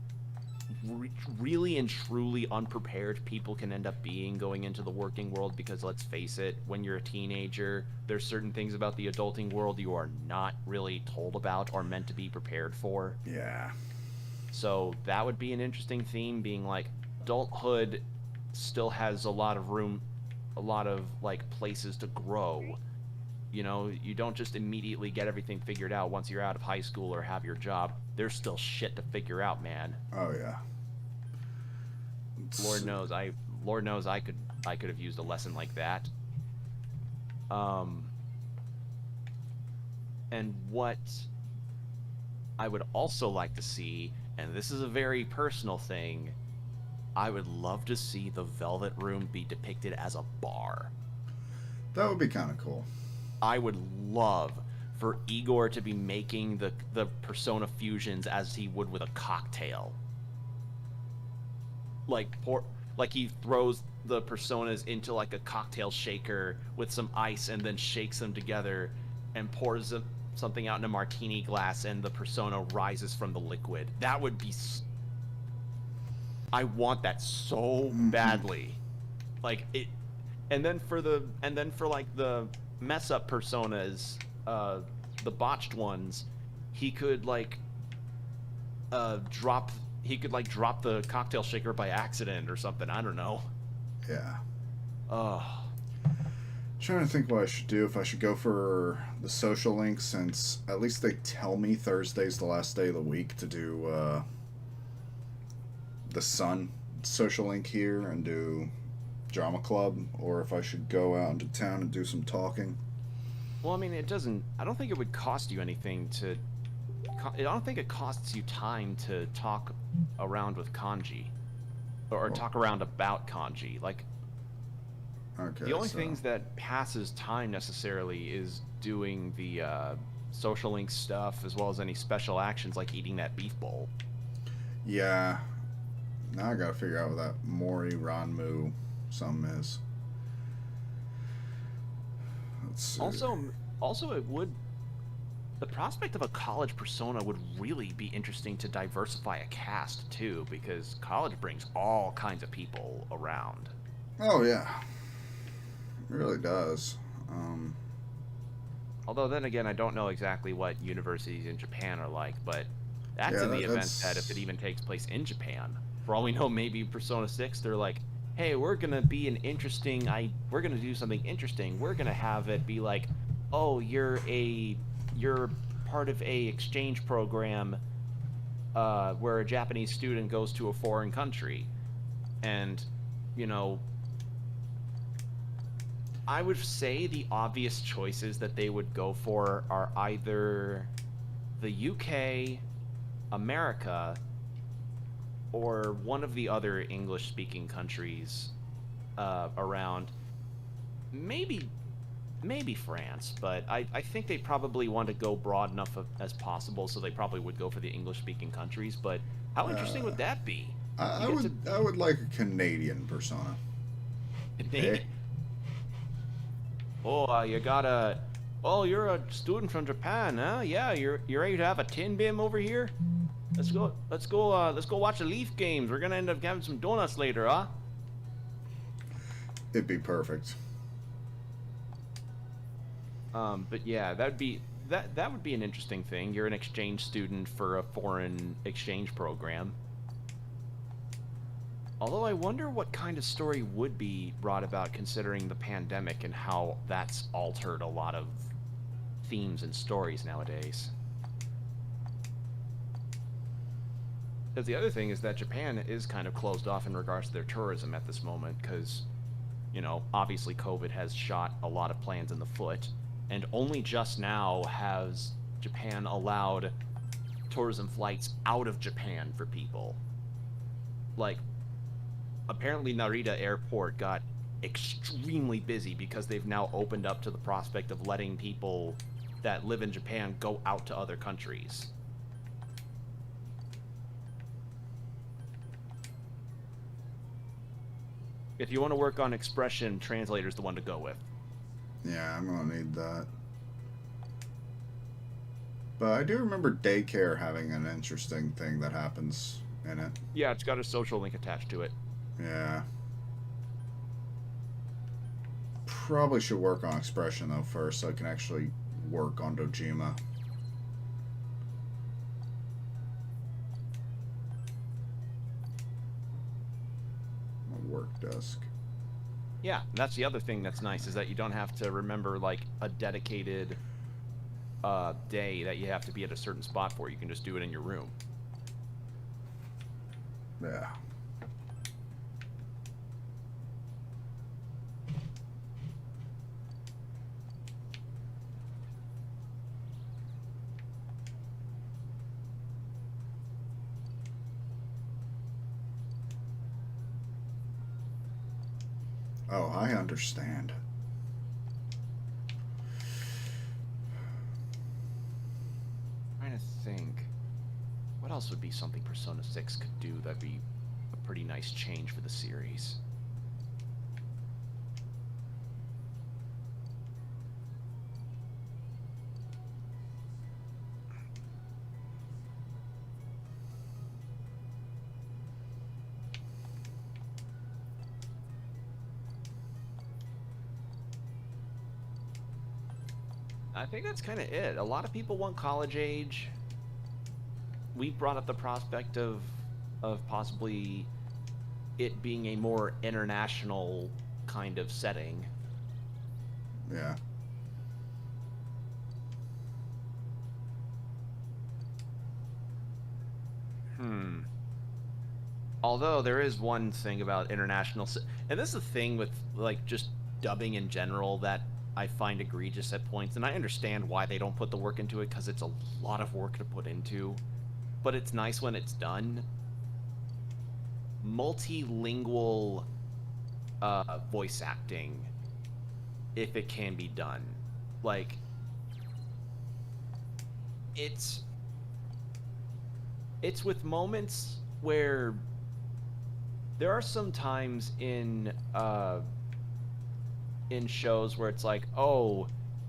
really and truly unprepared people can end up being going into the working world, because let's face it, when you're a teenager, there's certain things about the adulting world you are not really told about or meant to be prepared for. Yeah. So that would be an interesting theme, being like, adulthood still has a lot of room, a lot of, like, places to grow. You know, you don't just immediately get everything figured out once you're out of high school or have your job. There's still shit to figure out, man. Oh, yeah. Lord knows I could have used a lesson like that. And what I would also like to see, and this is a very personal thing, I would love to see the Velvet Room be depicted as a bar. That would be kind of cool. I would love for Igor to be making the Persona fusions as he would with a cocktail. Like he throws the Personas into like a cocktail shaker with some ice and then shakes them together and pours something out in a martini glass, and the Persona rises from the liquid. That would be... I want that so badly. Like it... And then for like the mess up Personas, the botched ones, he could drop the cocktail shaker by accident or something. I don't know. Yeah. Oh. Trying to think what I should do. If I should go for the social link, since at least they tell me Thursday's the last day of the week to do the Sun social link here and do Drama Club, or if I should go out into town and do some talking. Well, I mean, I don't think it would cost you anything to... I don't think it costs you time to talk around with Kanji. Or talk around about Kanji. Like, Okay. the only things that passes time necessarily is doing the social link stuff, as well as any special actions like eating that beef bowl. Yeah. Now I gotta figure out what that Mori Ranmu something is. Let's see. Also, it would... The prospect of a college Persona would really be interesting to diversify a cast, too, because college brings all kinds of people around. Oh, yeah. It really does. Although then again, I don't know exactly what universities in Japan are like, but that's Yeah, in the event that if that's it even takes place in Japan. For all we know, maybe Persona 6, they're like, hey, we're gonna be an interesting, we're gonna do something interesting. We're gonna have it be like, oh, you're part of a exchange program, where a Japanese student goes to a foreign country, and, you know, I would say the obvious choices that they would go for are either the UK, America, or one of the other English-speaking countries around. Maybe, maybe France, but I think they probably want to go broad enough as possible, so they probably would go for the English-speaking countries. But how interesting uh, would that be? I You get to I would like a Canadian Persona. Hey, Canadian. Oh, you got a. Oh, you're a student from Japan, huh? Yeah, you're ready to have a tin bim over here. Let's go watch the Leaf games. We're gonna end up having some donuts later, huh? it'd be perfect. But yeah, that would be an interesting thing. You're an exchange student for a foreign exchange program. Although I wonder what kind of story would be brought about considering the pandemic and how that's altered a lot of themes and stories nowadays. Because the other thing is that Japan is kind of closed off in regards to their tourism at this moment, because, you know, obviously COVID has shot a lot of plans in the foot, and only just now has Japan allowed tourism flights out of Japan for people. Like, apparently Narita Airport got extremely busy because they've now opened up to the prospect of letting people that live in Japan go out to other countries. If you want to work on expression, translator's the one to go with. Yeah, I'm gonna need that. But I do remember daycare having an interesting thing that happens in it. Yeah, it's got a social link attached to it. Yeah. Probably should work on expression though first so I can actually work on Dojima. My work desk. Yeah, that's the other thing that's nice is that you don't have to remember like a dedicated day that you have to be at a certain spot for. You can just do it in your room. Yeah. Oh, I understand. Trying to think. What else would be something Persona 6 could do that'd be a pretty nice change for the series? I think that's kind of it. A lot of people want college age. We brought up the prospect of possibly it being a more international kind of setting. Yeah. Although there is one thing about and this is the thing with like just dubbing in general that I find egregious at points, and I understand why they don't put the work into it because it's a lot of work to put into, but it's nice when it's done. Multilingual voice acting, if it can be done, like it's with moments where there are some times in shows where it's like, oh,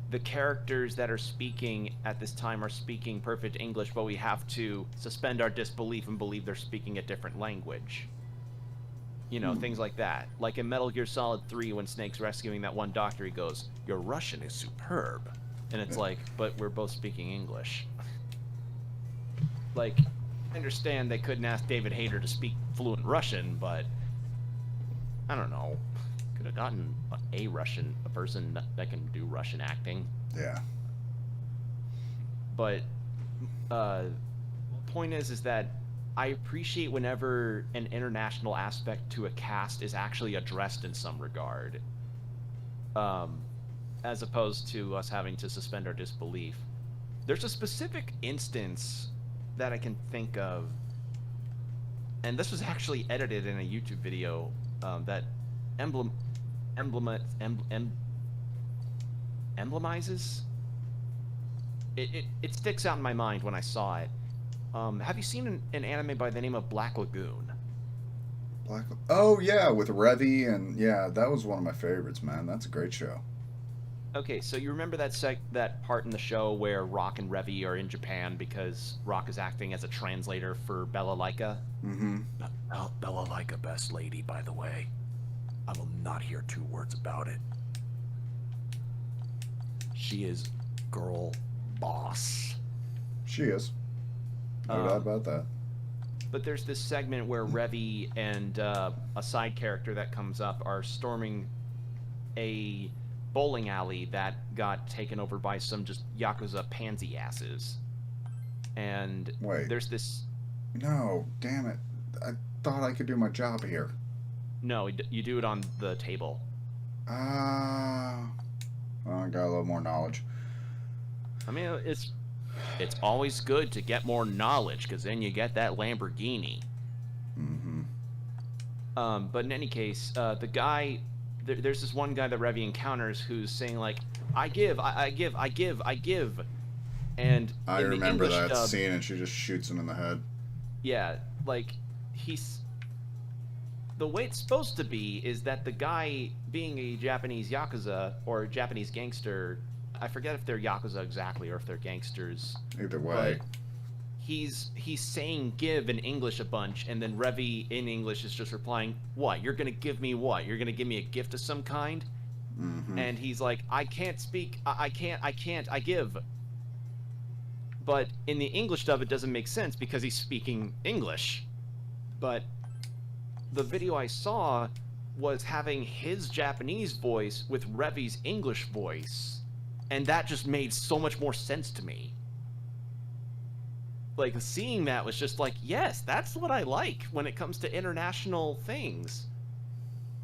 the characters that are speaking at this time are speaking perfect English, but we have to suspend our disbelief and believe they're speaking a different language. You know, things like that. Like in Metal Gear Solid 3, when Snake's rescuing that one doctor, he goes, "Your Russian is superb." And it's like, but we're both speaking English. Like, I understand they couldn't ask David Hayter to speak fluent Russian, but I don't know. Could have gotten a person that can do Russian acting. Yeah. But point is that I appreciate whenever an international aspect to a cast is actually addressed in some regard, as opposed to us having to suspend our disbelief. There's a specific instance that I can think of, and this was actually edited in a YouTube video that emblemizes. It sticks out in my mind when I saw it. Have you seen an anime by the name of Black Lagoon? Oh yeah, with Revy, and yeah, that was one of my favorites, man. That's a great show. Okay, so you remember that part in the show where Rock and Revy are in Japan because Rock is acting as a translator for Bella Laika? Mm-hmm. Bella Laika, best lady, by the way. I will not hear two words about it. She is girl boss. She is. No doubt about that. But there's this segment where Revy and a side character that comes up are storming a bowling alley that got taken over by some just Yakuza pansy asses. And Wait. There's this... No, damn it. I thought I could do my job here. No, you do it on the table. Well, I got a little more knowledge. I mean, it's always good to get more knowledge, because then you get that Lamborghini. Mm-hmm. But in any case, the guy... There's this one guy that Revy encounters who's saying, like, I give. And I in the remember English that dub, scene, and she just shoots him in the head. Yeah, like, he's... The way it's supposed to be is that the guy, being a Japanese Yakuza, or a Japanese gangster... I forget if they're Yakuza exactly, or if they're gangsters. Either way. But he's saying give in English a bunch, and then Revy in English is just replying, what? You're gonna give me what? You're gonna give me a gift of some kind? Mm-hmm. And he's like, I can't speak, I give. But in the English dub, it doesn't make sense because he's speaking English. But the video I saw was having his Japanese voice with Revy's English voice, and that just made so much more sense to me. Like, seeing that was just like, yes, that's what I like when it comes to international things.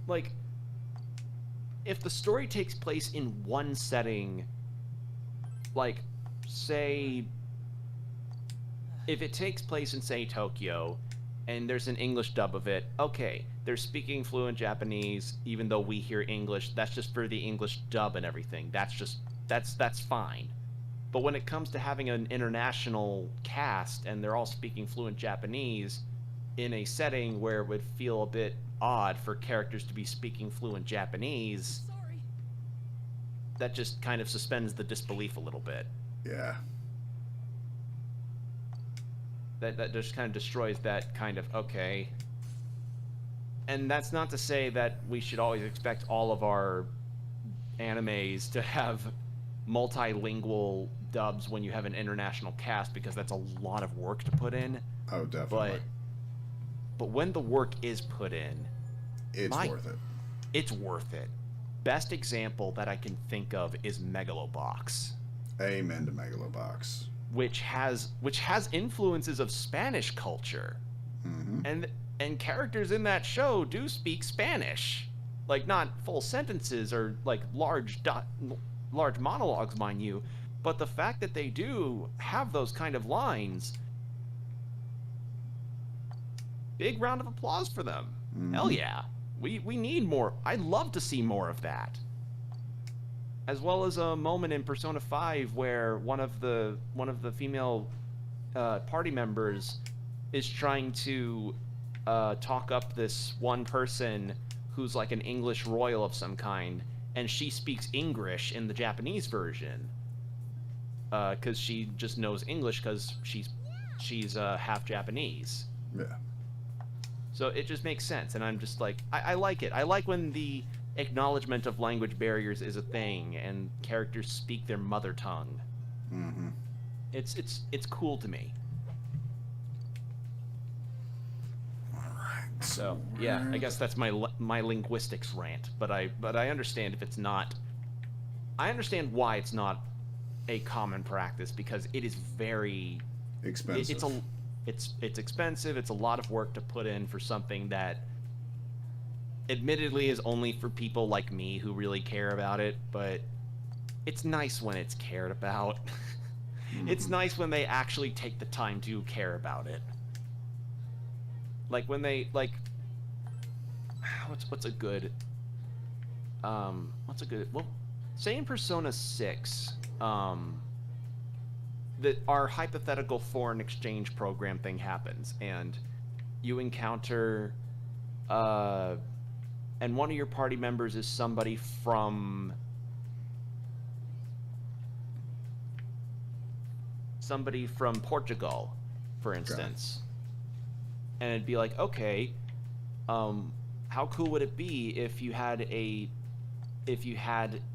Like, if the story takes place in one setting, like, say, if it takes place in, say, Tokyo, and there's an English dub of it, okay, they're speaking fluent Japanese, even though we hear English, that's just for the English dub and everything. That's fine. But when it comes to having an international cast and they're all speaking fluent Japanese in a setting where it would feel a bit odd for characters to be speaking fluent Japanese, Sorry. that just kind of suspends the disbelief a little bit. Yeah. That just kind of destroys that kind of, okay. And that's not to say that we should always expect all of our animes to have multilingual dubs when you have an international cast, because that's a lot of work to put in. Oh, definitely. But when the work is put in, It's worth it. It's worth it. Best example that I can think of is Megalobox, Amen to Megalobox. which has influences of Spanish culture. Mm-hmm. And characters in that show do speak Spanish. Like, not full sentences or like large monologues, mind you, but the fact that they do have those kind of lines, big round of applause for them. Mm-hmm. Hell yeah. We need more. I'd love to see more of that. As well as a moment in Persona 5 where one of the female party members is trying to talk up this one person who's like an English royal of some kind, and she speaks English in the Japanese version, because she just knows English because she's half Japanese. Yeah. So it just makes sense, and I'm just like, I like it. I like when the acknowledgement of language barriers is a thing, and characters speak their mother tongue. Mm-hmm. It's cool to me. Alright. So yeah, I guess that's my linguistics rant. But I understand if it's not. I understand why it's not a common practice, because it is very Expensive. It's expensive. It's a lot of work to put in for something that admittedly is only for people like me who really care about it, but it's nice when it's cared about. It's nice when they actually take the time to care about it. Like when they like what's a good well, say in Persona 6, that our hypothetical foreign exchange program thing happens, and you encounter and one of your party members is somebody from Portugal, for instance. And it'd be like, okay, how cool would it be if you had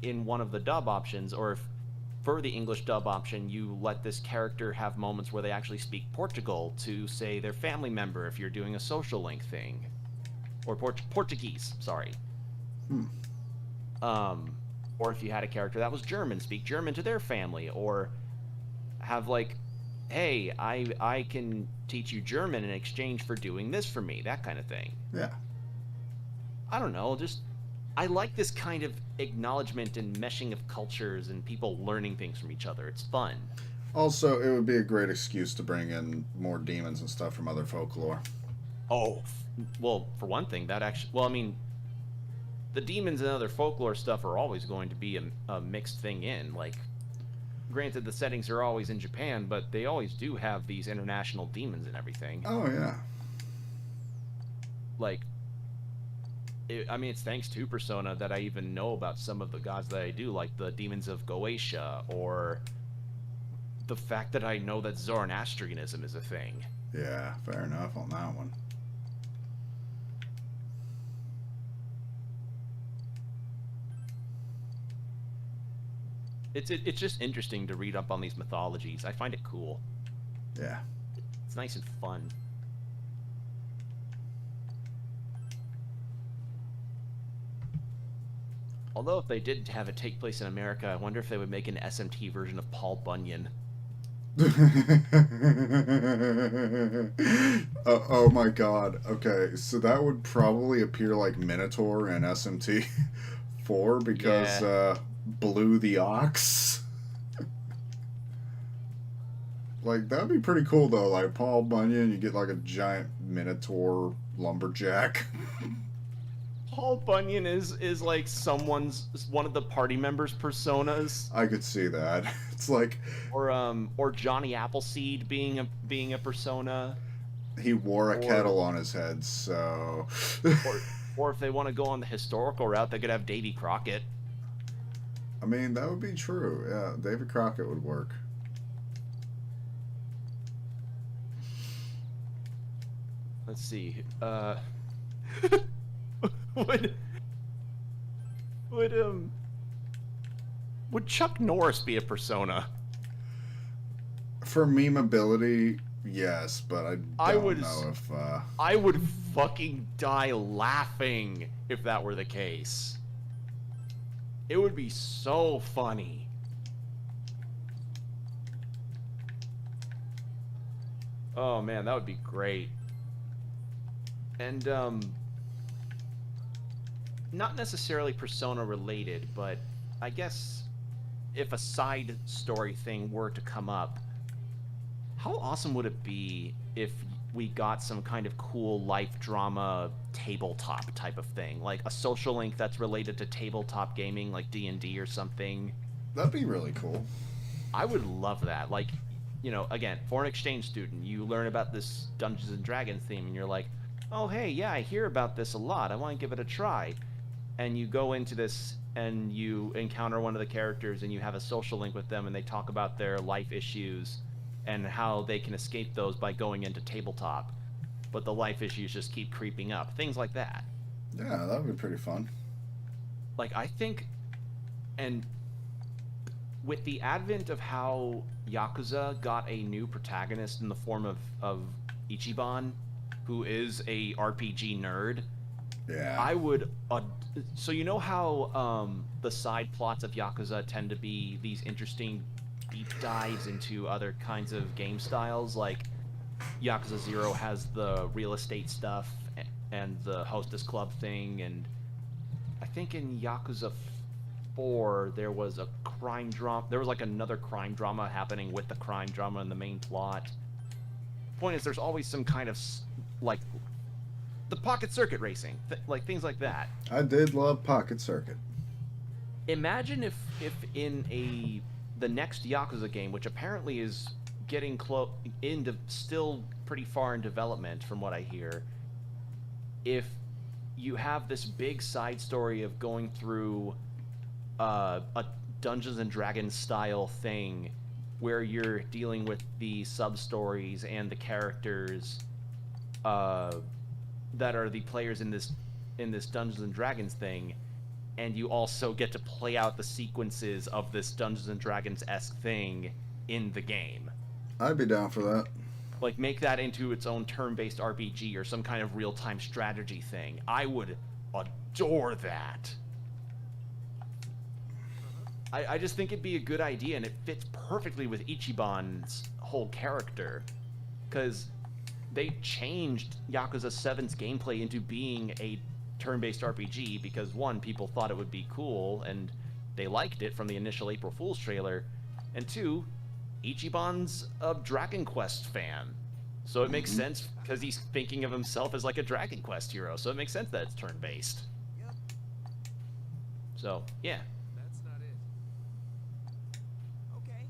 in one of the dub options, or if for the English dub option, you let this character have moments where they actually speak Portugal to, say, their family member if you're doing a social link thing. Or Portuguese, sorry. Or if you had a character that was German, speak German to their family, or have like, hey, I can teach you German in exchange for doing this for me, that kind of thing. Yeah. I don't know, just I like this kind of acknowledgement and meshing of cultures and people learning things from each other. It's fun. Also, it would be a great excuse to bring in more demons and stuff from other folklore. Oh, well, for one thing, that actually, well, I mean, the demons and other folklore stuff are always going to be a mixed thing in. Like, granted, the settings are always in Japan, but they always do have these international demons and everything. Oh, yeah. Like, I mean, it's thanks to Persona that I even know about some of the gods that I do, like the demons of Goetia, or the fact that I know that Zoroastrianism is a thing. Yeah, fair enough on that one. It's just interesting to read up on these mythologies. I find it cool. Yeah. It's nice and fun. Although if they did have it take place in America, I wonder if they would make an SMT version of Paul Bunyan. Oh my god. Okay, so that would probably appear like Minotaur in SMT 4 because Blue the Ox. Like, that'd be pretty cool though. Like Paul Bunyan, you get like a giant Minotaur lumberjack. Paul Bunyan is like one of the party members' personas. I could see that. It's like, or Johnny Appleseed being a persona. He wore a kettle on his head, so. or if they want to go on the historical route, they could have Davy Crockett. I mean, that would be true. Yeah, David Crockett would work. Let's see. Would Chuck Norris be a persona? For memeability, yes, but I don't know if. I would fucking die laughing if that were the case. It would be so funny. Oh man, that would be great. And not necessarily Persona related, but I guess if a side story thing were to come up, how awesome would it be if we got some kind of cool life drama tabletop type of thing, like a social link that's related to tabletop gaming, like D&D or something? That'd be really cool. I would love that. Like, you know, again, foreign exchange student, you learn about this Dungeons and Dragons theme, and you're like, oh hey, yeah, I hear about this a lot, I want to give it a try. And you go into this and you encounter one of the characters and you have a social link with them, and they talk about their life issues and how they can escape those by going into tabletop, but the life issues just keep creeping up, things like that. Yeah, that would be pretty fun. like I think, and with the advent of how Yakuza got a new protagonist in the form of Ichiban, who is a RPG nerd, Yeah. I would. So you know how the side plots of Yakuza tend to be these interesting deep dives into other kinds of game styles, like Yakuza 0 has the real estate stuff and the hostess club thing, and I think in Yakuza 4 there was a crime drama. There was like another crime drama happening with the crime drama in the main plot. Point is, there's always some kind of like the pocket circuit racing, like things like that. I did love Pocket Circuit. Imagine if in the next Yakuza game, which apparently is getting close into still pretty far in development from what I hear, if you have this big side story of going through a Dungeons and Dragons style thing where you're dealing with the sub stories and the characters that are the players in this Dungeons and Dragons thing, and you also get to play out the sequences of this Dungeons and Dragons-esque thing in the game. I'd be down for that. Like, make that into its own turn-based RPG or some kind of real-time strategy thing. I would adore that. I just think it'd be a good idea, and it fits perfectly with Ichiban's whole character. Because they changed Yakuza 7's gameplay into being a turn-based RPG because, one, people thought it would be cool, and they liked it from the initial April Fool's trailer, and two, Ichiban's a Dragon Quest fan. So it makes sense because he's thinking of himself as like a Dragon Quest hero, so it makes sense that it's turn-based. Yep, So, yeah. that's not it. Okay.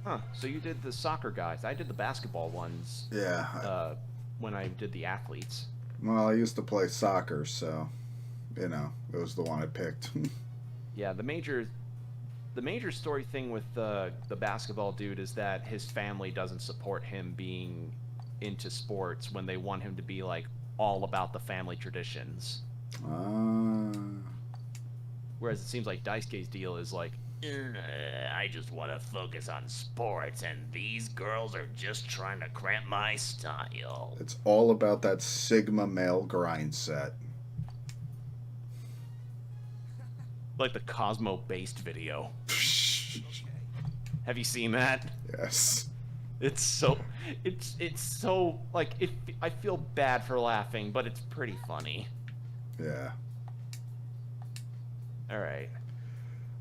Huh, so you did the soccer guys. I did the basketball ones Yeah. when I did the athletes. Well, I used to play soccer, so, you know, it was the one I picked. Yeah, the major story thing with the basketball dude is that his family doesn't support him being into sports when they want him to be like all about the family traditions. Whereas it seems like Daisuke's deal is like, I just want to focus on sports, and these girls are just trying to cramp my style. It's all about that Sigma male grind set. Like the Cosmo-based video. Yes. Have you seen that? It's so like I feel bad for laughing, but it's pretty funny. Yeah. All right.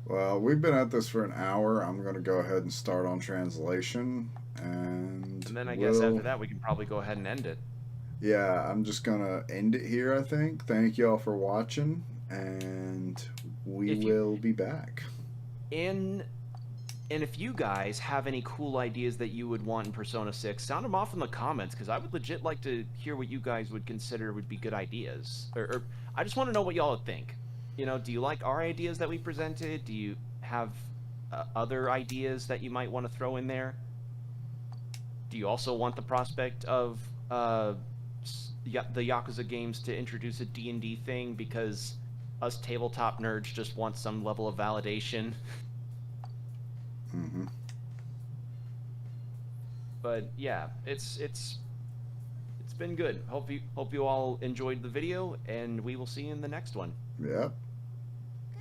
Well, we've been at this for an hour. I'm going to go ahead and start on translation. And then I guess after that we can probably go ahead and end it. Yeah, I'm just going to end it here, I think. Thank you all for watching, and we will be back. And if you guys have any cool ideas that you would want in Persona 6, sound them off in the comments, because I would legit like to hear what you guys would consider would be good ideas. Or I just want to know what y'all would think. You know, do you like our ideas that we presented? Do you have other ideas that you might want to throw in there? Do you also want the prospect of the Yakuza games to introduce a D&D thing because us tabletop nerds just want some level of validation? Mm-hmm. But yeah, it's been good. Hope you all enjoyed the video, and we will see you in the next one. Yep.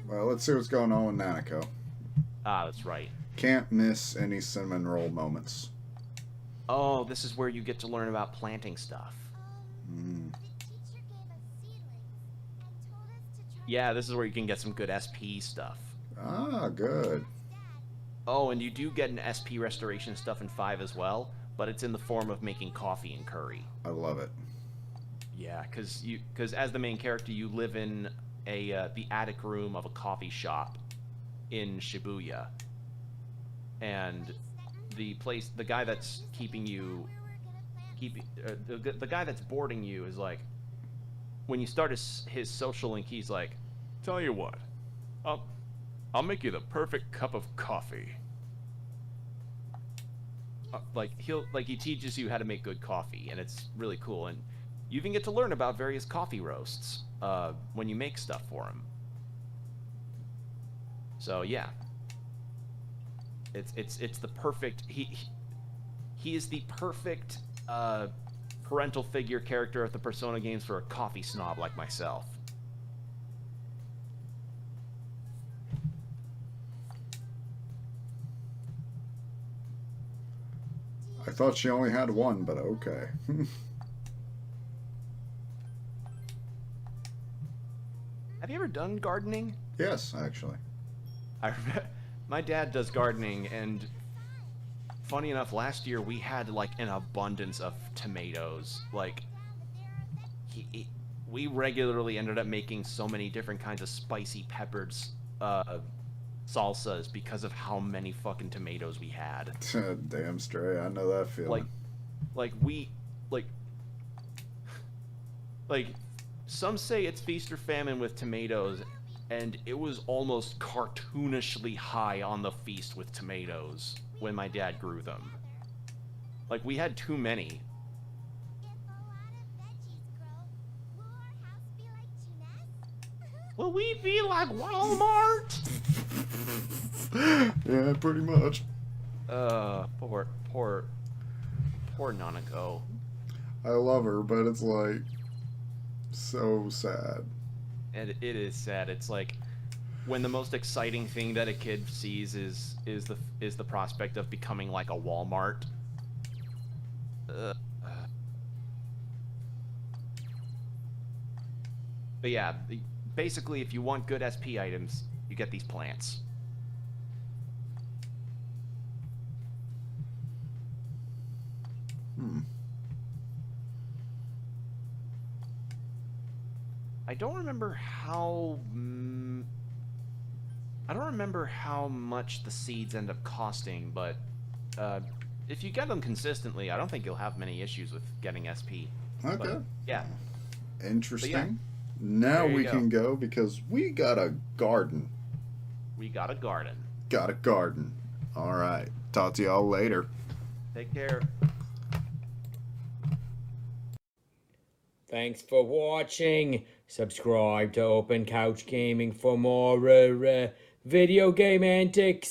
Well, let's see what's going on with Nanako. Ah, that's right. Can't miss any cinnamon roll moments. Oh, this is where you get to learn about planting stuff. Mm. The teacher gave us seedlings and told us to try Yeah, this is where you can get some good SP stuff. Ah, good. Oh, and you do get an SP restoration stuff in 5 as well, but it's in the form of making coffee and curry. I love it. Yeah, because as the main character, you live in the attic room of a coffee shop in Shibuya, and the guy that's keeping you, the guy that's boarding you is like, when you start his social link, he's like, tell you what, I'll make you the perfect cup of coffee. He teaches you how to make good coffee, and it's really cool. And You even get to learn about various coffee roasts when you make stuff for him. So yeah, it's the perfect he is the perfect parental figure character of the Persona games for a coffee snob like myself. I thought she only had one, but okay. Have you ever done gardening? Yes, actually. My dad does gardening, and funny enough, last year we had like an abundance of tomatoes. Like, we regularly ended up making so many different kinds of spicy peppered salsas because of how many fucking tomatoes we had. Damn straight, I know that feeling. Like some say it's feast or famine with tomatoes, and it was almost cartoonishly high on the feast with tomatoes when my dad grew them. Like, we had too many. Will we be like Walmart? Yeah, pretty much. Poor Nanako. I love her, but it's like so sad. And it is sad. It's like when the most exciting thing that a kid sees is the prospect of becoming like a Walmart. But yeah, basically, if you want good SP items, you get these plants. I don't remember how much the seeds end up costing, but if you get them consistently, I don't think you'll have many issues with getting SP. Okay. But, yeah. Interesting. Yeah. Now we go. can go because we got a garden. We got a garden. Got a garden. All right. Talk to y'all later. Take care. Thanks for watching. Subscribe to Open Couch Gaming for more video game antics.